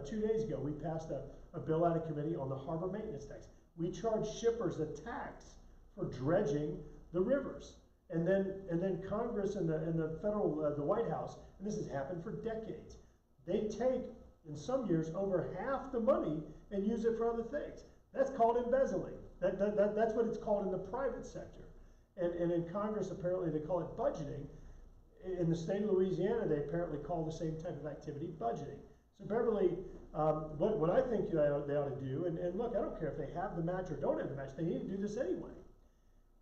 2 days ago, we passed a bill out of committee on the harbor maintenance tax. We charge shippers a tax for dredging the rivers. And then Congress and the federal, the White House, and this has happened for decades, they take, in some years, over half the money and use it for other things. That's called embezzling. That's what it's called in the private sector. And in Congress, apparently, they call it budgeting. In the state of Louisiana, they apparently call the same type of activity budgeting. So Beverly, what I think they ought to do, and look, I don't care if they have the match or don't have the match, they need to do this anyway.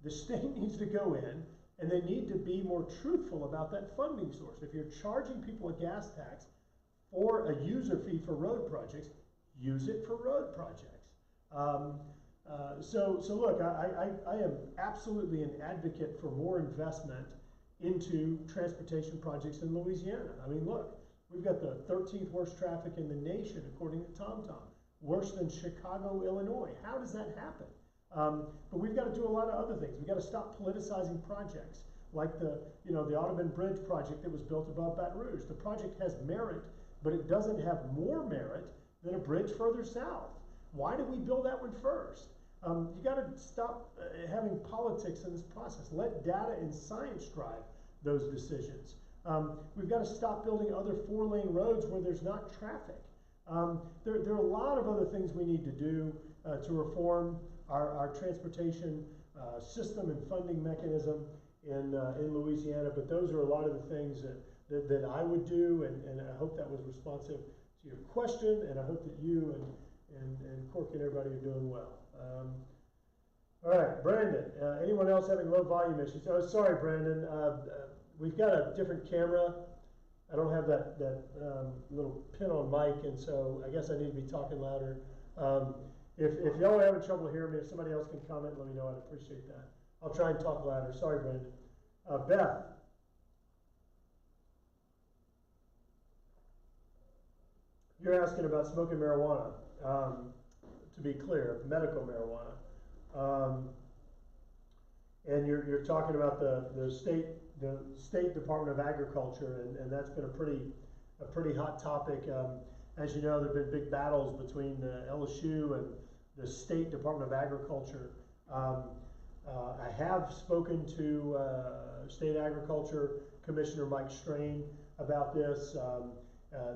The state needs to go in and they need to be more truthful about that funding source. If you're charging people a gas tax for a user fee for road projects, use it for road projects. So look, I am absolutely an advocate for more investment into transportation projects in Louisiana. I mean, look, we've got the 13th worst traffic in the nation, according to TomTom, worse than Chicago, Illinois. How does that happen? But we've got to do a lot of other things. We've got to stop politicizing projects like the Audubon Bridge project that was built above Baton Rouge. The project has merit, but it doesn't have more merit than a bridge further south. Why did we build that one first? You got to stop having politics in this process. Let data and science drive those decisions. We've got to stop building other 4-lane roads where there's not traffic. There are a lot of other things we need to do to reform our transportation system and funding mechanism in Louisiana, but those are a lot of the things that I would do, and I hope that was responsive to your question, and I hope that you and Corky and everybody are doing well. All right, Brandon, anyone else having low volume issues? Oh, sorry, Brandon. We've got a different camera. I don't have that little pin on mic, and so I guess I need to be talking louder. If y'all are having trouble hearing me, if somebody else can comment, let me know. I'd appreciate that. I'll try and talk louder. Sorry, Brandon. Beth. You're asking about smoking marijuana. To be clear, medical marijuana. And you're talking about the state Department of Agriculture, and that's been a pretty hot topic. As you know, there have been big battles between the LSU and the State Department of Agriculture. I have spoken to State Agriculture Commissioner Mike Strain about this.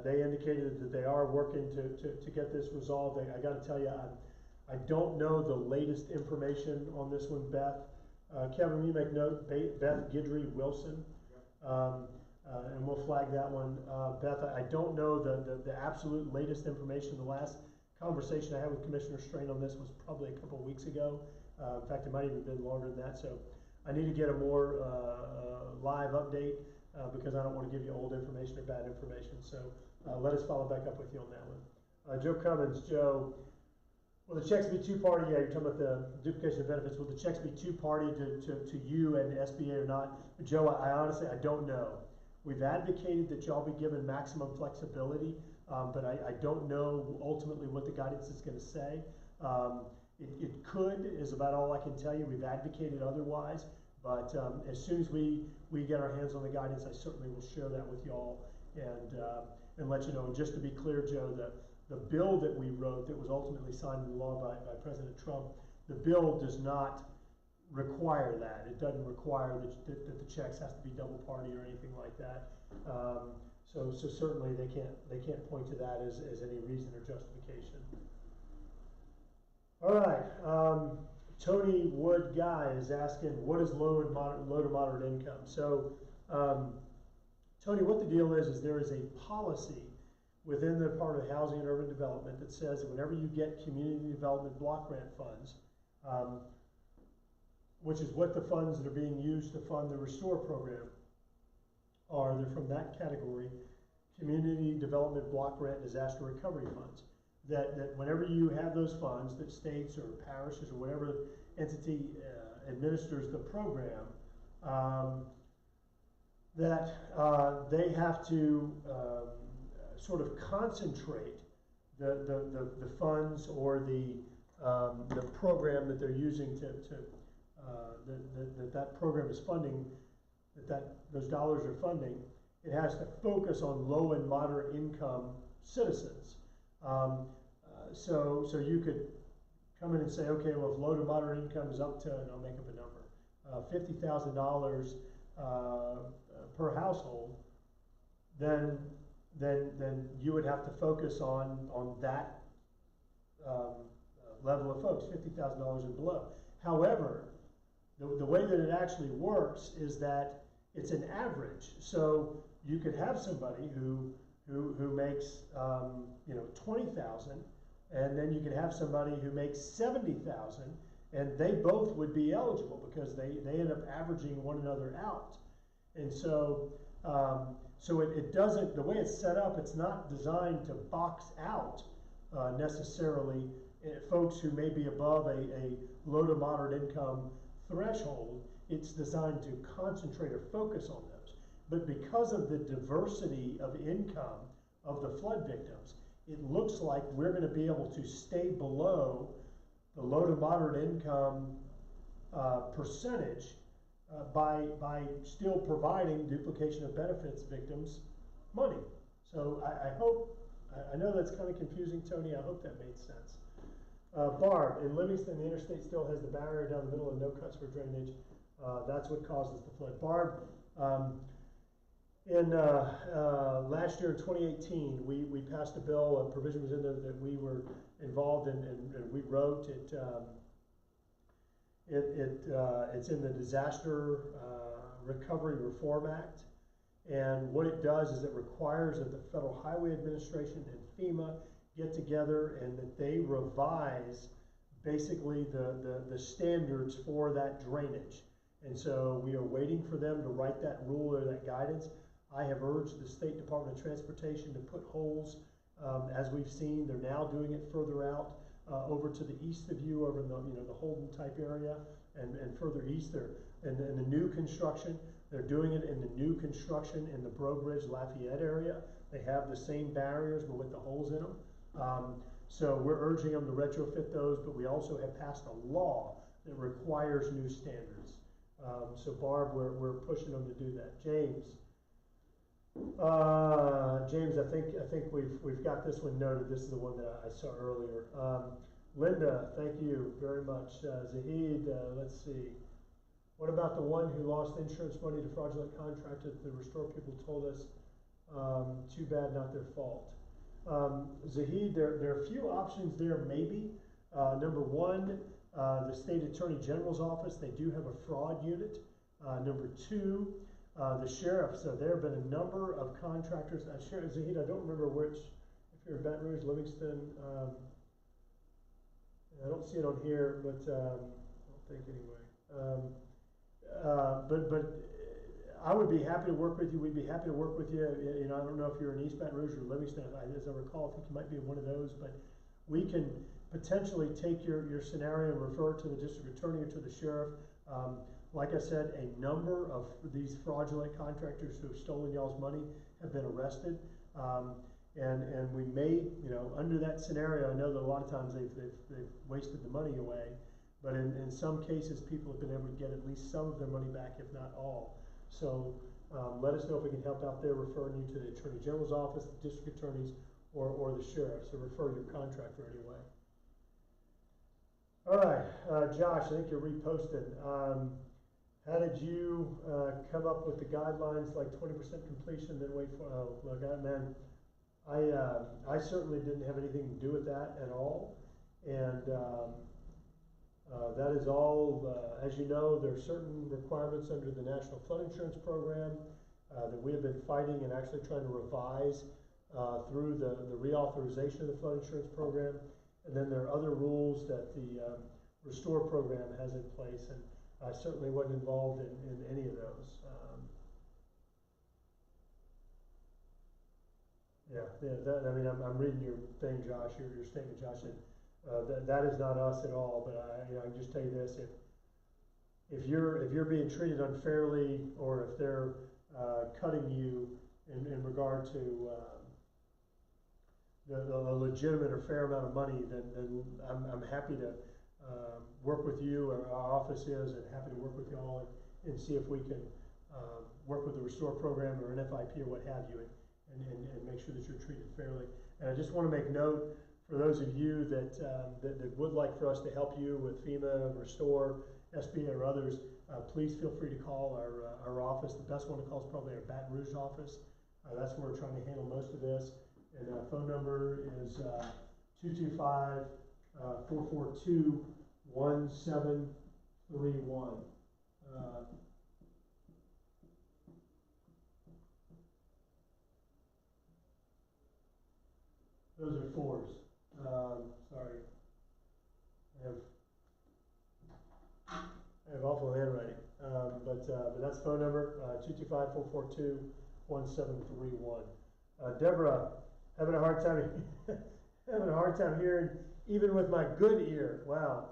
They indicated that they are working to get this resolved. I got to tell you, I don't know the latest information on this one, Beth. Kevin, will you make note? Beth Guidry Wilson, and we'll flag that one. Beth, I don't know the absolute latest information. The last conversation I had with Commissioner Strain on this was probably a couple of weeks ago. In fact, it might even have been longer than that. So I need to get a more live update because I don't want to give you old information or bad information. So let us follow back up with you on that one. Joe Cummins, Joe, will the checks be two-party? Yeah, you're talking about the duplication of benefits. Will the checks be two-party to you and SBA or not? Joe, I honestly, I don't know. We've advocated that y'all be given maximum flexibility, but I don't know ultimately what the guidance is going to say. It could, is about all I can tell you. We've advocated otherwise, but as soon as we get our hands on the guidance, I certainly will share that with y'all and let you know. And just to be clear, Joe, the bill that we wrote that was ultimately signed into law by President Trump, the bill does not require that. It doesn't require that the checks has to be double party or anything like that. So certainly they can't point to that as any reason or justification. All right, Tony Wood Guy is asking, what is low to moderate income? So Tony, what the deal is there is a policy within the Department of Housing and Urban Development that says that whenever you get community development block grant funds, which is what the funds that are being used to fund the Restore program are, they're from that category, community development block grant disaster recovery funds. That whenever you have those funds, that states or parishes or whatever entity administers the program, they have to sort of concentrate the funds or the program that they're using that program is funding, those dollars are funding. It has to focus on low and moderate income citizens. So you could come in and say, okay, well, if low to moderate income is up to, and I'll make up a number, $50,000 per household, then you would have to focus on that level of folks, $50,000 and below. However, the way that it actually works is that it's an average. So you could have somebody who makes $20,000, and then you could have somebody who makes $70,000, and they both would be eligible because they end up averaging one another out. And so it doesn't, the way it's set up, it's not designed to box out necessarily folks who may be above a low to moderate income threshold. It's designed to concentrate or focus on those. But because of the diversity of income of the flood victims, it looks like we're going to be able to stay below the low to moderate income percentage by still providing duplication of benefits victims money. So I know that's kind of confusing, Tony. I hope that made sense. Barb, in Livingston, the interstate still has the barrier down the middle and no cuts for drainage. That's what causes the flood. Barb, in last year in 2018, we passed a bill, a provision was in there that we were involved in, and we wrote it. It's in the Disaster Recovery Reform Act, and what it does is it requires that the Federal Highway Administration and FEMA get together and that they revise basically the standards for that drainage. And so we are waiting for them to write that rule or that guidance. I have urged the State Department of Transportation to put holes, as we've seen. They're now doing it further out over to the east of you, over in the Holden type area, and further east there. And in the new construction, they're doing it in the new construction in the Breaux Bridge Lafayette area. They have the same barriers but with the holes in them. So we're urging them to retrofit those, but we also have passed a law that requires new standards. So Barb, we're pushing them to do that. James, I think we've got this one noted. This is the one that I saw earlier. Linda, thank you very much. Zahid, let's see. What about the one who lost insurance money to fraudulent contractors? The Restore people told us, too bad, not their fault. Zahid, there are a few options there, maybe. Number one, the State Attorney General's office, they do have a fraud unit. Number two, the sheriff. So there have been a number of contractors. Sheriff Zahid, I don't remember which, if you're in Baton Rouge, Livingston, I don't see it on here, but I don't think anyway. But I would be happy to work with you. We'd be happy to work with you. I don't know if you're in East Baton Rouge or Livingston. As I recall, I think you might be in one of those. But we can potentially take your scenario and refer it to the district attorney or to the sheriff. Like I said, a number of these fraudulent contractors who have stolen y'all's money have been arrested. And we may, under that scenario, I know that a lot of times they've wasted the money away, but in some cases, people have been able to get at least some of their money back, if not all. So let us know if we can help out there, referring you to the Attorney General's office, the district attorneys, or the sheriff. So refer your contractor anyway. All right, Josh, I think you're reposted. How did you come up with the guidelines, like 20% completion, then wait for, look, man, I certainly didn't have anything to do with that at all. And that is all, as you know, there are certain requirements under the National Flood Insurance Program that we have been fighting and actually trying to revise through the reauthorization of the Flood Insurance Program. And then there are other rules that the Restore program has in place, and I certainly wasn't involved in any of those. I'm reading your thing, Josh, your statement, Josh, and that is not us at all. But I can just tell you this: if you're being treated unfairly, or if they're cutting you in regard to a legitimate or fair amount of money, then I'm happy to work with you, or our office is, and happy to work with y'all and see if we can work with the Restore program or an FIP or what have you, and make sure that you're treated fairly. And I just want to make note for those of you that would like for us to help you with FEMA, Restore, SBA, or others, please feel free to call our office. The best one to call is probably our Baton Rouge office. That's where we're trying to handle most of this. And phone number is 225-442-1731. Those are fours. Sorry. I have awful handwriting. But that's phone number, 225-442-1731. Deborah, having a hard time hearing, even with my good ear. Wow.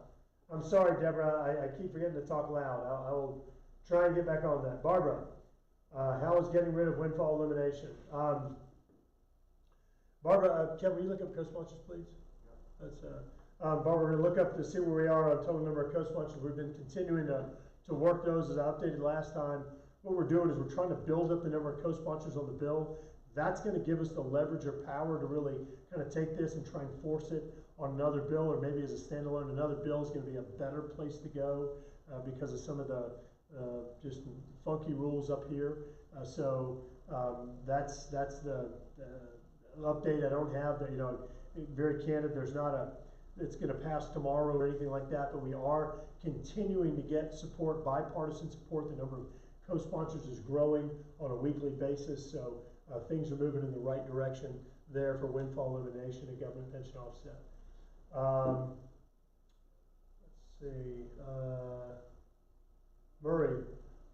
I'm sorry, Deborah. I keep forgetting to talk loud. I will try and get back on that. Barbara, how is getting rid of windfall elimination? Barbara, Kevin, will you look up co-sponsors, please? Yeah. That's Barbara, we're going to look up to see where we are on total number of co-sponsors. We've been continuing to work those, as I updated last time. What we're doing is we're trying to build up the number of co-sponsors on the bill. That's going to give us the leverage or power to really kind of take this and try and force it on another bill, or maybe as a standalone. Another bill is going to be a better place to go because of some of the just funky rules up here. So that's the update. I don't have that, very candid. There's not it's going to pass tomorrow or anything like that, but we are continuing to get support, bipartisan support. The number of co-sponsors is growing on a weekly basis, so things are moving in the right direction there for windfall elimination and government pension offset. Let's see. Murray,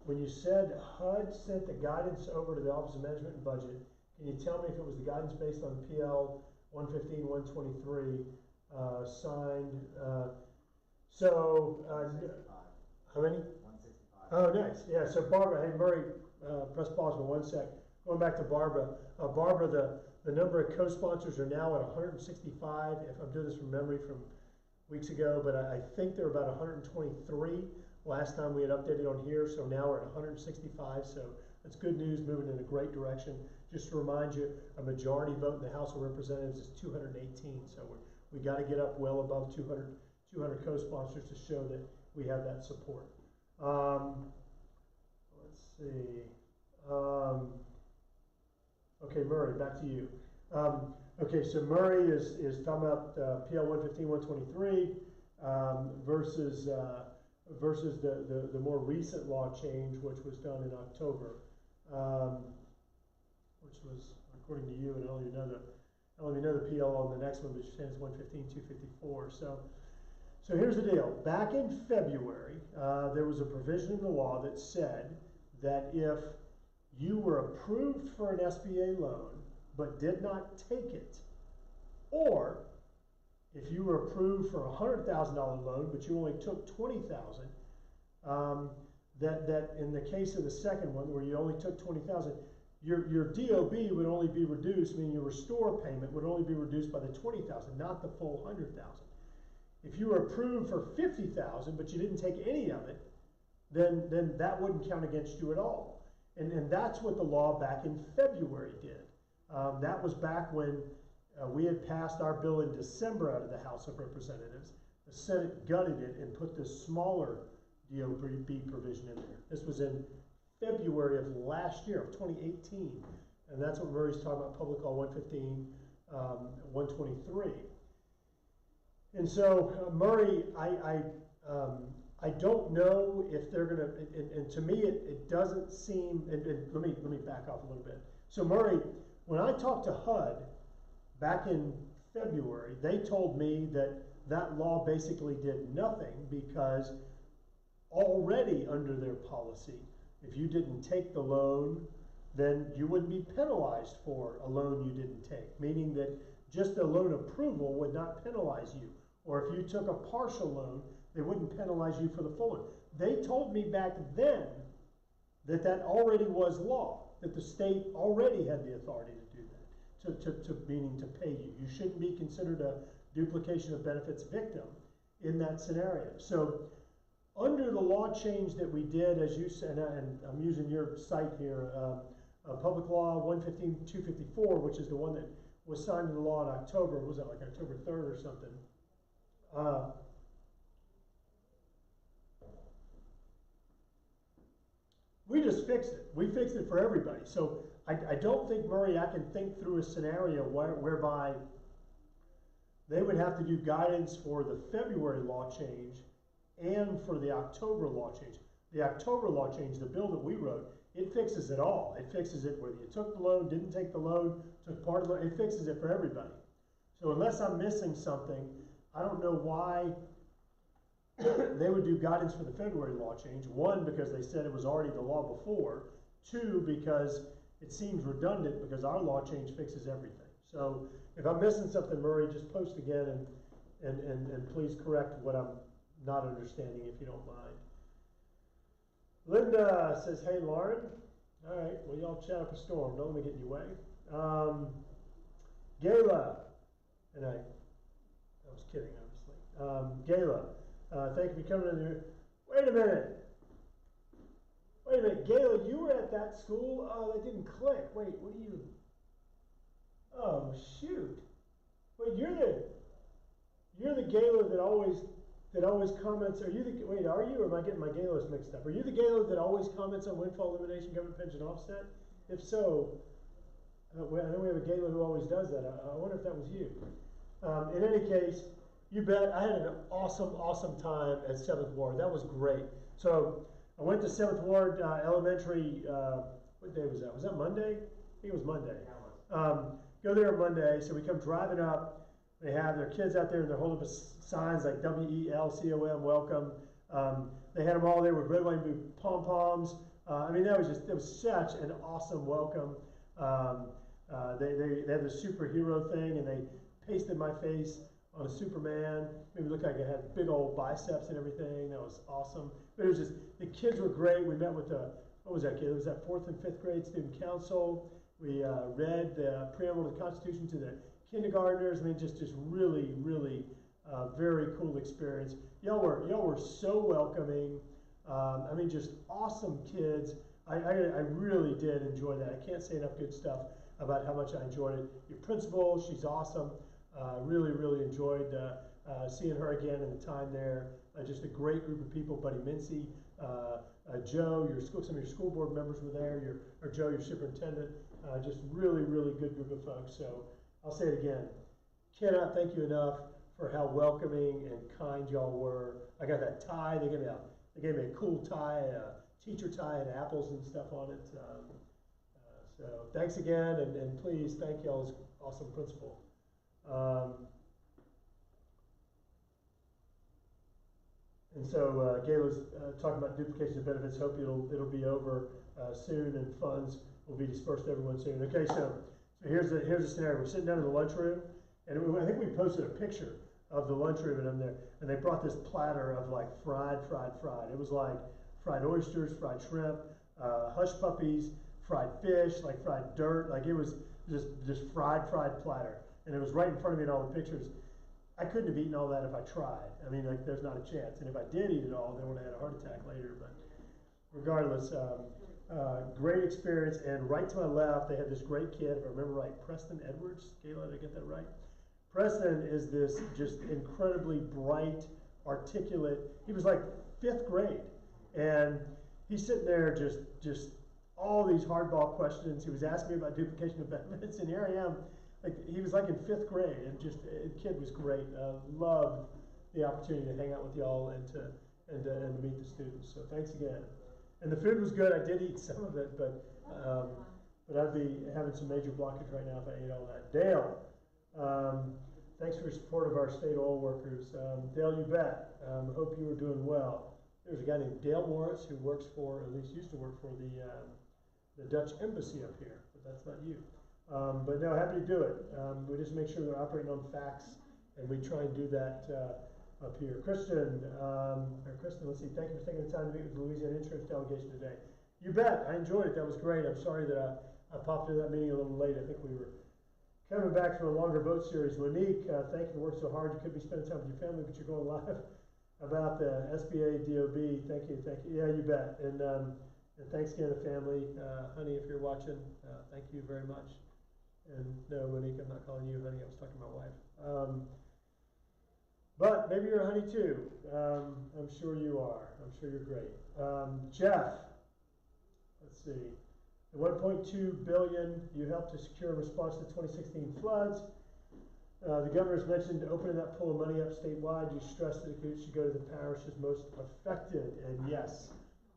when you said HUD sent the guidance over to the Office of Management and Budget, can you tell me if it was the guidance based on PL 115-123 signed? How many? 165. Oh, nice. Yeah. So Barbara, hey Murray, press pause for 1 sec. Going back to Barbara. Barbara, the number of co-sponsors are now at 165. If I'm doing this from memory from weeks ago, but I think they're about 123 last time we had updated on here. So now we're at 165. So that's good news, moving in a great direction. Just to remind you, a majority vote in the House of Representatives is 218. So we got to get up well above 200 co-sponsors to show that we have that support. Let's see. Okay, Murray, back to you. Okay, so Murray is talking about PL 115-123 versus the more recent law change, which was done in October, which was, according to you, and I only know the PL on the next one, which stands 115-254. So here's the deal. Back in February, there was a provision in the law that said that if you were approved for an SBA loan but did not take it, or if you were approved for a $100,000 loan but you only took $20,000, that in the case of the second one, where you only took 20,000, your DOB would only be reduced, meaning your restore payment would only be reduced by the 20,000, not the full 100,000. If you were approved for 50,000, but you didn't take any of it, then that wouldn't count against you at all. And that's what the law back in February did. That was back when we had passed our bill in December out of the House of Representatives. The Senate gutted it and put this smaller DOB provision in there. This was in February of last year, of 2018. And that's what Murray's talking about, Public Law 115, 123. And so, Murray, I don't know if they're going to, and to me it doesn't seem, and let me back off a little bit. So Murray, when I talked to HUD back in February, they told me that that law basically did nothing because already under their policy, if you didn't take the loan, then you wouldn't be penalized for a loan you didn't take, meaning that just a loan approval would not penalize you. Or if you took a partial loan, they wouldn't penalize you for the full loan. They told me back then that that already was law, that the state already had the authority to do that, meaning to pay you. You shouldn't be considered a duplication of benefits victim in that scenario. So under the law change that we did, as you said, and I'm using your site here, Public Law 115-254, which is the one that was signed into law in October, was that like October 3rd or something? We just fixed it. We fixed it for everybody. So I don't think, Murray, I can think through a scenario whereby they would have to do guidance for the February law change and for the October law change. The October law change, the bill that we wrote, it fixes it all. It fixes it whether you took the loan, didn't take the loan, took part of the loan. It fixes it for everybody. So unless I'm missing something, I don't know why they would do guidance for the February law change. One, because they said it was already the law before. Two, because it seems redundant because our law change fixes everything. So if I'm missing something, Murray, just post again and please correct what I'm not understanding if you don't mind. Linda says, hey, Lauren. All right, well, y'all chat up a storm. Don't let me get in your way. Gayla, and I was kidding, obviously. Gayla, thank you for coming in here. Wait a minute, Gayla, you were at that school? Oh, that didn't click. Wait, what are you? Oh, shoot. Wait, you're the Gayla that always comments. Are you the, wait, are you, or am I getting my Gaylas mixed up? Are you the Gayla that always comments on windfall elimination, government pension offset? If so, I know we have a Gayla who always does that. I wonder if that was you. In any case, you bet, I had an awesome time at 7th Ward. That was great. So I went to 7th Ward Elementary, what day was that? Was that Monday? I think it was Monday. Go there on Monday, so we come driving up. They have their kids out there and they're holding up signs like WELCOM, welcome. They had them all there with red, white, and blue pom-poms. I mean, it was such an awesome welcome. They had the superhero thing and they pasted my face on a Superman. Made me look like I had big old biceps and everything. That was awesome. But it was just, the kids were great. We met with the, what was that kid? It was that 4th and 5th grade student council. We read the preamble to the Constitution to the kindergartners. I mean, just really, really very cool experience. Y'all were so welcoming. I mean, just awesome kids. I really did enjoy that. I can't say enough good stuff about how much I enjoyed it. Your principal, she's awesome. Really, really enjoyed seeing her again in the time there. Just a great group of people. Buddy Mincy, Joe, some of your school board members were there. Joe, your superintendent. Just really, really good group of folks. So I'll say it again. Cannot thank you enough for how welcoming and kind y'all were. I got that tie. They gave me a cool tie, a teacher tie, and apples and stuff on it. So thanks again, and please thank y'all's awesome principal. And so Gayla's talking about duplication of benefits. Hope it'll be over soon, and funds will be dispersed to everyone soon. Okay, so here's the scenario. We're sitting down in the lunchroom, and I think we posted a picture of the lunchroom, and I'm there, and they brought this platter of like fried. It was like fried oysters, fried shrimp, hush puppies, fried fish, like fried dirt, like it was just fried platter. And it was right in front of me in all the pictures. I couldn't have eaten all that if I tried. I mean, like, there's not a chance. And if I did eat it all, then I would have had a heart attack later. But regardless, great experience. And right to my left, they had this great kid, if I remember right, Preston Edwards. Kayla, did I get that right? Preston is this just incredibly bright, articulate. He was like 5th grade. And he's sitting there just all these hardball questions. He was asking me about duplication of benefits. And here I am. Like, he was like in 5th grade, and just the kid was great. Loved the opportunity to hang out with y'all and to meet the students. So thanks again. And the food was good. I did eat some of it, but I'd be having some major blockage right now if I ate all that. Dale, thanks for your support of our state oil workers. Dale, you bet. Hope you were doing well. There's a guy named Dale Morris who works for, at least used to work for the Dutch embassy up here, but that's not you. But no, happy to do it. We just make sure they're operating on facts, and we try and do that up here. Kristen, let's see, thank you for taking the time to meet with the Louisiana Insurance Delegation today. You bet, I enjoyed it. That was great. I'm sorry that I popped into that meeting a little late. I think we were coming back from a longer boat series. Monique, thank you for working so hard. You could be spending time with your family, but you're going live about the SBA DOB. Thank you. Yeah, you bet. And thanks again to the family. Honey, if you're watching, thank you very much. And no, Monique, I'm not calling you honey. I was talking to my wife. But maybe you're a honey too. I'm sure you are. I'm sure you're great. Jeff, let's see. The $1.2 billion you helped to secure in response to the 2016 floods. The governor's mentioned opening that pool of money up statewide. You stressed that it should go to the parishes most affected, and yes.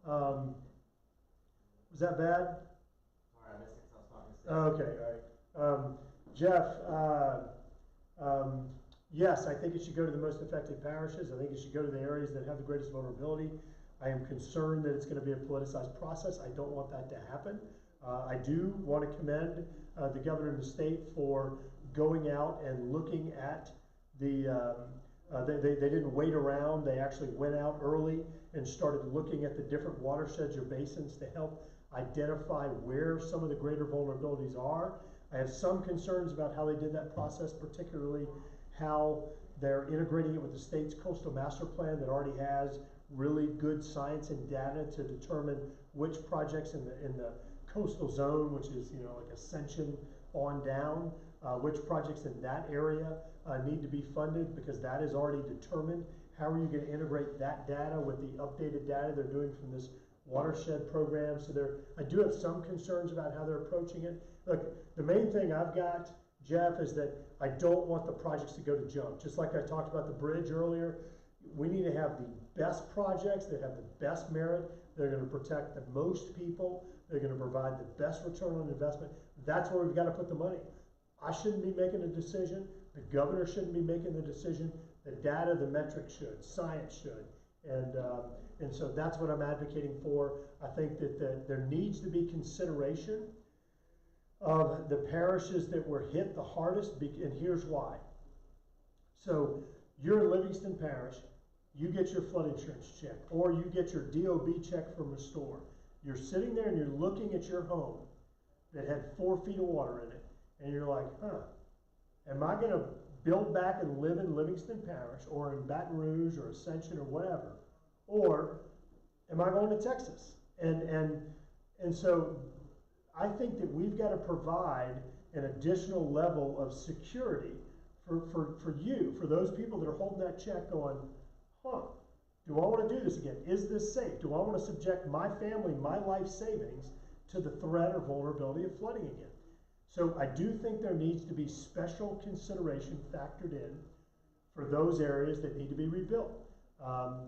Was that bad? Sorry, I missed it because I was talking to Steve. Okay, all right. Jeff, yes, I think it should go to the most affected parishes. I think it should go to the areas that have the greatest vulnerability. I am concerned that it's going to be a politicized process. I don't want that to happen. I do want to commend the governor and the state for going out and looking at the, they didn't wait around. They actually went out early and started looking at the different watersheds or basins to help identify where some of the greater vulnerabilities are. I have some concerns about how they did that process, particularly how they're integrating it with the state's coastal master plan that already has really good science and data to determine which projects in the coastal zone, which is, you know, like Ascension on down, which projects in that area need to be funded, because that is already determined. How are you going to integrate that data with the updated data they're doing from this watershed program? So I do have some concerns about how they're approaching it. Look, the main thing I've got, Jeff, is that I don't want the projects to go to junk. Just like I talked about the bridge earlier, we need to have the best projects that have the best merit. They're going to protect the most people. They're going to provide the best return on investment. That's where we've got to put the money. I shouldn't be making a decision. The governor shouldn't be making the decision. The data, the metrics should. Science should. And so that's what I'm advocating for. I think that there needs to be consideration of the parishes that were hit the hardest, and here's why. So you're in Livingston Parish, you get your flood insurance check, or you get your DOB check from Restore. You're sitting there and you're looking at your home that had 4 feet of water in it, and you're like, am I going to build back and live in Livingston Parish or in Baton Rouge or Ascension or whatever, or am I going to Texas? And so I think that we've got to provide an additional level of security for you, for those people that are holding that check going, do I want to do this again? Is this safe? Do I want to subject my family, my life savings, to the threat or vulnerability of flooding again? So I do think there needs to be special consideration factored in for those areas that need to be rebuilt,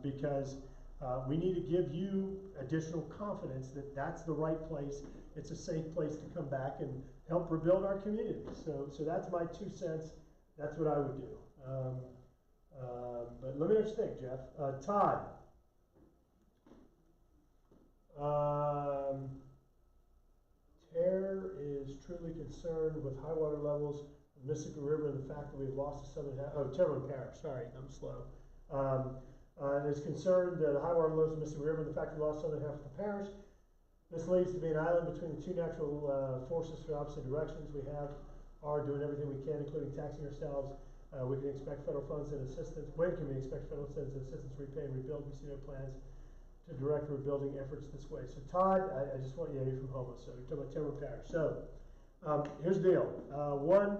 because we need to give you additional confidence that that's the right place. It's a safe place to come back and help rebuild our community. So that's my 2 cents. That's what I would do. But let me know what you think, Jeff. Todd. Terre is truly concerned with high water levels of Mississippi River and the fact that we've lost the southern half. Oh, Terrebonne Parish. Sorry, I'm slow. and is concerned the high water levels of the Mississippi River and the fact we lost southern half of the parish. This leads to be an island between the two natural forces for opposite directions. We are doing everything we can, including taxing ourselves. We can expect federal funds and assistance. When can we expect federal funds and assistance to repay and rebuild? We see no plans to direct rebuilding efforts this way. So Todd, I just want you, you're from Houma, so you're talking about Timber Parish. So here's the deal. One,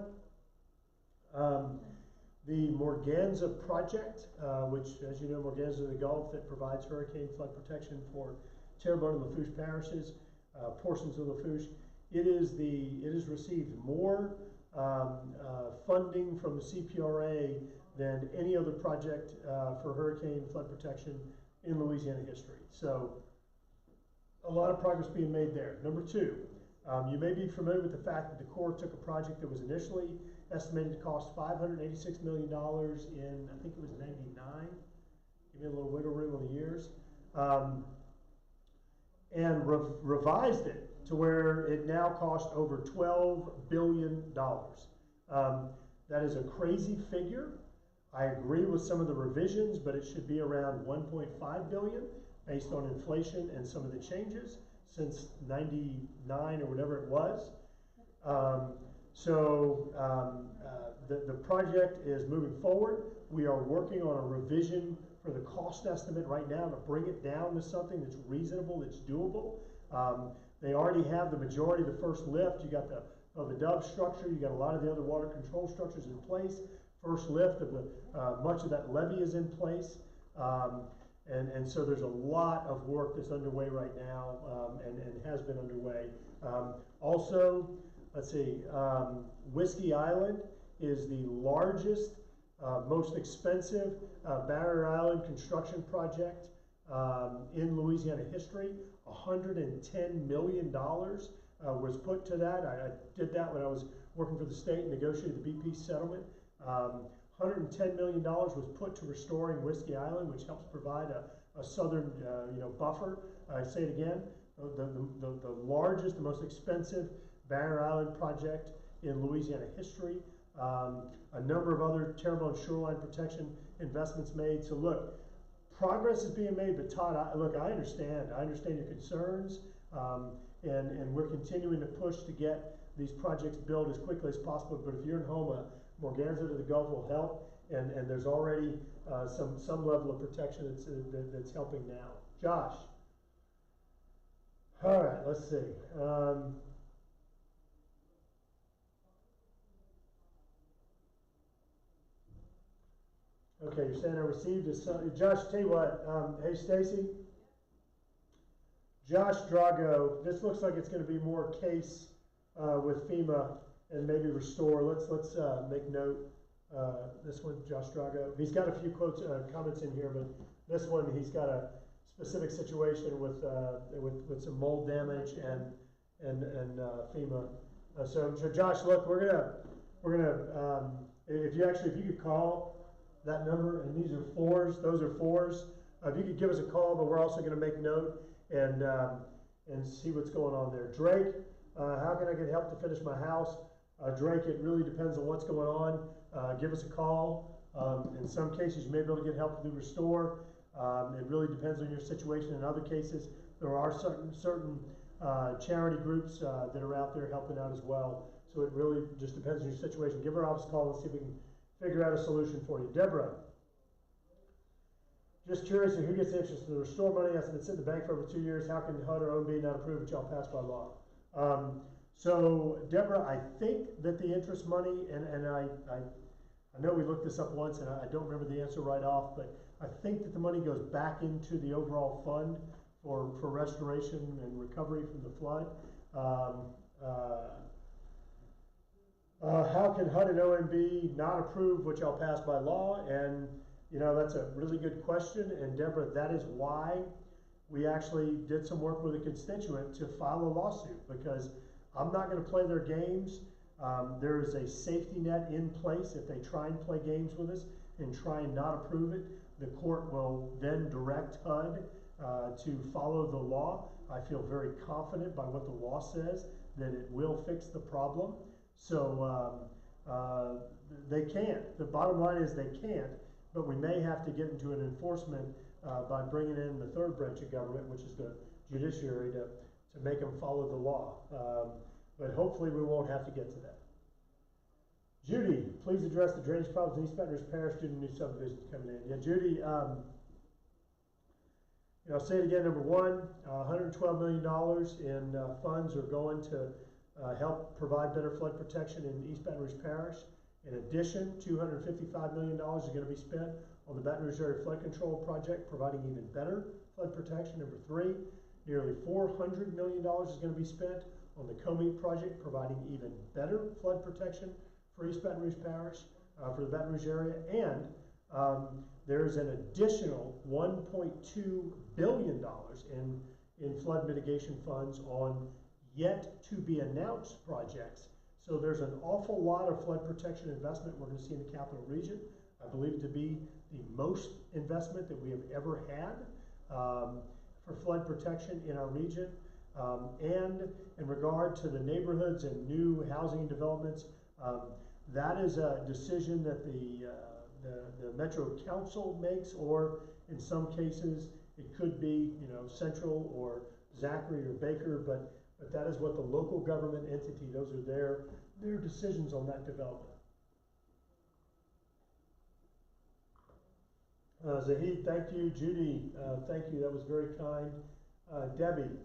the Morganza project, which, as you know, Morganza is the Gulf that provides hurricane flood protection for Terrebonne and Lafourche parishes, portions of Lafourche. It has received more funding from the CPRA than any other project for hurricane flood protection in Louisiana history. So a lot of progress being made there. Number two, you may be familiar with the fact that the Corps took a project that was initially estimated to cost $586 million in, I think it was 99, give me a little wiggle room on the years, and revised it to where it now costs over $12 billion. That is a crazy figure. I agree with some of the revisions, but it should be around 1.5 billion based on inflation and some of the changes since 99 or whatever it was. The project is moving forward. We are working on a revision for the cost estimate right now to bring it down to something that's reasonable, that's doable. They already have the majority of the first lift. You got the dove structure. You got a lot of the other water control structures in place. First lift of the much of that levee is in place, and so there's a lot of work that's underway right now, and has been underway. Also, let's see, Whiskey Island is the largest, most expensive barrier island construction project in Louisiana history. $110 million was put to that. I did that when I was working for the state and negotiated the BP settlement. $110 million was put to restoring Whiskey Island, which helps provide a southern buffer. I say it again, the largest, the most expensive barrier island project in Louisiana history. A number of other Terrebonne shoreline protection investments made. So look, progress is being made, but Todd, I understand your concerns, and we're continuing to push to get these projects built as quickly as possible. But if you're in Houma, Morganza to the Gulf will help, and there's already some level of protection that's helping now. Josh. All right, let's see. Okay, you're saying I received a Josh, tell you what, hey Stacy, Josh Drago, this looks like it's going to be more case with FEMA and maybe restore. Let's make note. This one, Josh Drago, he's got a few quotes, comments in here, but this one he's got a specific situation with some mold damage and FEMA. So Josh, look, we're gonna if you could call that number, and these are fours, those are fours. If you could give us a call, but we're also going to make note and see what's going on there. Drake, how can I get help to finish my house? Drake, it really depends on what's going on. Give us a call. In some cases, you may be able to get help through Restore. It really depends on your situation. In other cases, there are certain charity groups that are out there helping out as well. So it really just depends on your situation. Give our office a call and see if we can figure out a solution for you. Deborah, just curious who gets interest in the Restore money that's been sitting in the bank for over 2 years. How can HUD or OMB not approve it shall pass by law? So Deborah, I think that the interest money, and I know we looked this up once and I don't remember the answer right off, but I think that the money goes back into the overall fund for restoration and recovery from the flood. How can HUD and OMB not approve what shall pass by law? And that's a really good question. And Deborah, that is why we actually did some work with a constituent to file a lawsuit, because I'm not going to play their games. There is a safety net in place. If they try and play games with us and try and not approve it, the court will then direct HUD to follow the law. I feel very confident by what the law says that it will fix the problem. So they can't. The bottom line is they can't. but we may have to get into an enforcement by bringing in the third branch of government, which is the judiciary, to make them follow the law. But hopefully we won't have to get to that. Judy, please address the drainage problems in East Baton Rouge Parish due to new subdivisions coming in. Yeah, Judy, I'll say it again. Number one, $112 million in funds are going to help provide better flood protection in East Baton Rouge Parish. In addition, $255 million is going to be spent on the Baton Rouge Area Flood Control Project, providing even better flood protection. Number three, nearly $400 million is going to be spent on the Comey Project, providing even better flood protection for East Baton Rouge Parish, for the Baton Rouge area. And there's an additional $1.2 billion in flood mitigation funds on yet to be announced projects. So there's an awful lot of flood protection investment we're going to see in the Capital Region. I believe it to be the most investment that we have ever had for flood protection in our region. And in regard to the neighborhoods and new housing developments, that is a decision that the Metro Council makes, or in some cases it could be, Central or Zachary or Baker, but that is what the local government entity, those are their decisions on that development. Zahid, thank you. Judy, thank you. That was very kind. Debbie,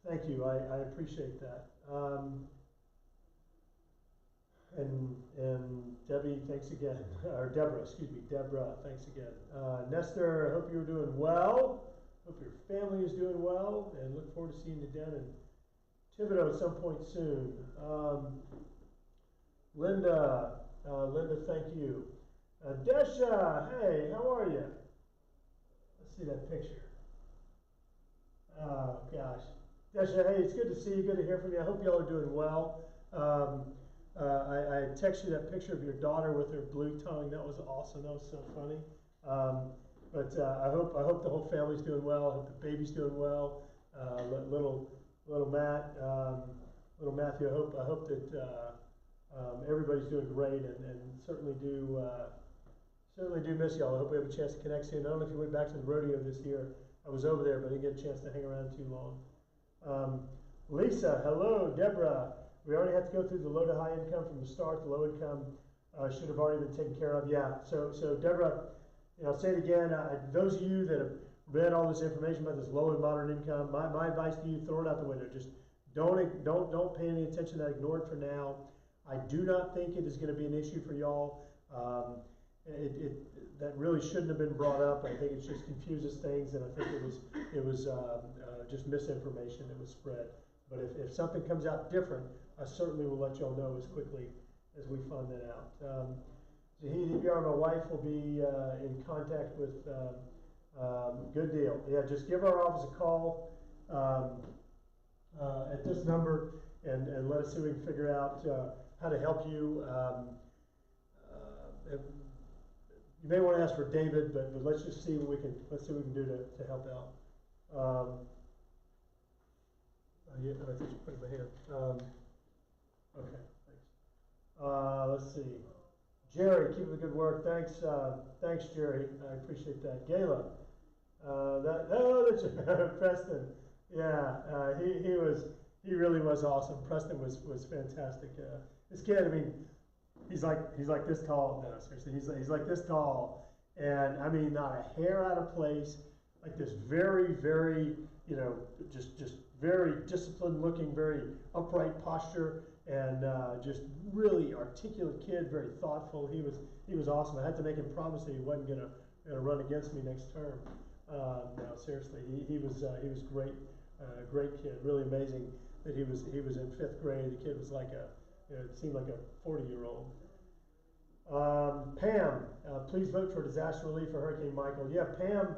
thank you. I appreciate that. And Debbie, thanks again. Or Deborah, excuse me. Deborah, thanks again. Nestor, I hope you're doing well. Hope your family is doing well, and look forward to seeing you down in Thibodeau at some point soon. Linda, thank you. Desha, hey, how are you? Let's see that picture. Oh, gosh. Desha, hey, it's good to see you. Good to hear from you. I hope y'all are doing well. I texted you that picture of your daughter with her blue tongue. That was awesome. That was so funny. But I hope the whole family's doing well. I hope the baby's doing well. Little Matt, little Matthew. I hope that everybody's doing great, and certainly do miss y'all. I hope we have a chance to connect soon. I don't know if you went back to the rodeo this year. I was over there, but I didn't get a chance to hang around too long. Lisa, hello. Deborah, we already had to go through the low to high income from the start. The low income should have already been taken care of. Yeah. So Deborah, I'll say it again. Those of you that have read all this information about this low and moderate income, my advice to you: throw it out the window. Just don't pay any attention to that. Ignore it for now. I do not think it is going to be an issue for y'all. That really shouldn't have been brought up. I think it just confuses things, and I think it was just misinformation that was spread. But if something comes out different, I certainly will let y'all know as quickly as we find that out. Zahid, my wife, will be in contact with. Good deal. Yeah, just give our office a call at this number and let us see if we can figure out how to help you. You may want to ask for David, but let's just see what we can do to help out. Yeah, I think you put it in my hand. Okay, thanks. Let's see. Jerry, keep up the good work. Thanks, Jerry. I appreciate that. Gayla, that's Preston. Yeah, he really was awesome. Preston was fantastic. This kid, I mean, he's like this tall. No, seriously, he's like this tall, and I mean, not a hair out of place. Like this very, very, just very disciplined looking, very upright posture, and just really articulate kid, very thoughtful. He was awesome. I had to make him promise that he wasn't gonna run against me next term. No, seriously, he was great, great kid. Really amazing that he was in 5th grade. The kid was like it seemed like a 40-year-old. Pam, please vote for disaster relief for Hurricane Michael. Yeah, Pam.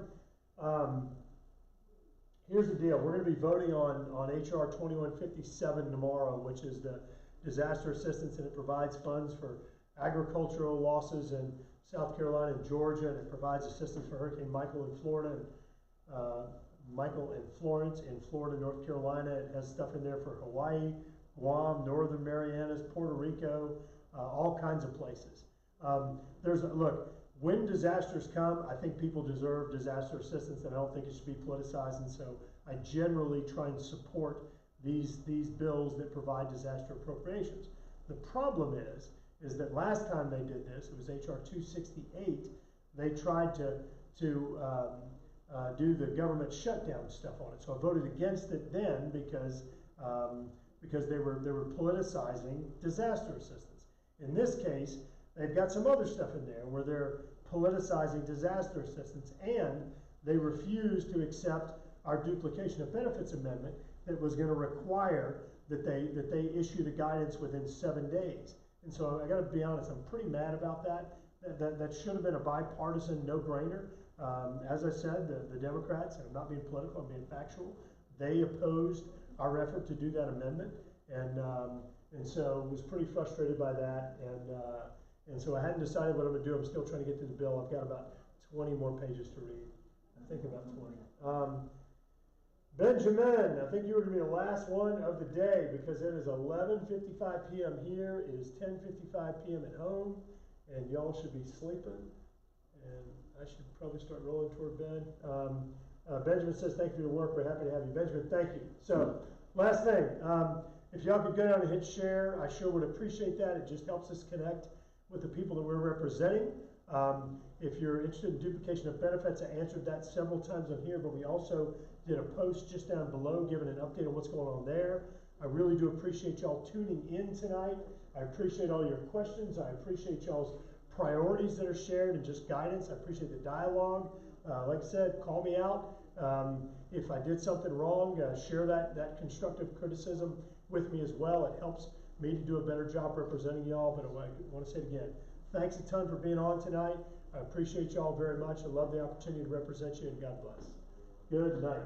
Here's the deal. We're going to be voting on HR 2157 tomorrow, which is the disaster assistance, and it provides funds for agricultural losses in South Carolina and Georgia, and it provides assistance for Hurricane Michael in Florida, and Michael and Florence in Florida, North Carolina. It has stuff in there for Hawaii, Guam, Northern Marianas, Puerto Rico, all kinds of places. when disasters come, I think people deserve disaster assistance, and I don't think it should be politicized, and so I generally try and support these bills that provide disaster appropriations. The problem is that last time they did this, it was HR 268, they tried to do the government shutdown stuff on it. So I voted against it then because they were politicizing disaster assistance. In this case, they've got some other stuff in there where they're politicizing disaster assistance, and they refused to accept our duplication of benefits amendment that was going to require that they issue the guidance within 7 days. And so I got to be honest, I'm pretty mad about that. That should have been a bipartisan no-brainer. As I said, the Democrats, and I'm not being political, I'm being factual, they opposed our effort to do that amendment, and so was pretty frustrated by that, and so I hadn't decided what I'm going to do. I'm still trying to get to the bill. I've got about 20 more pages to read. I think about 20. Benjamin, I think you were going to be the last one of the day because it is 11:55 p.m. here. It is 10:55 p.m. at home, and y'all should be sleeping, and I should probably start rolling toward bed. Benjamin says, thank you for your work. We're happy to have you. Benjamin, thank you. So, last thing, if y'all could go down and hit share, I sure would appreciate that. It just helps us connect with the people that we're representing. If you're interested in duplication of benefits, I answered that several times on here, but we also did a post just down below giving an update on what's going on there. I really do appreciate y'all tuning in tonight. I appreciate all your questions. I appreciate y'all's priorities that are shared and just guidance. I appreciate the dialogue. Like I said, call me out. If I did something wrong, share that constructive criticism with me as well. It helps me to do a better job representing y'all, but I want to say it again. Thanks a ton for being on tonight. I appreciate y'all very much. I love the opportunity to represent you, and God bless. Good night.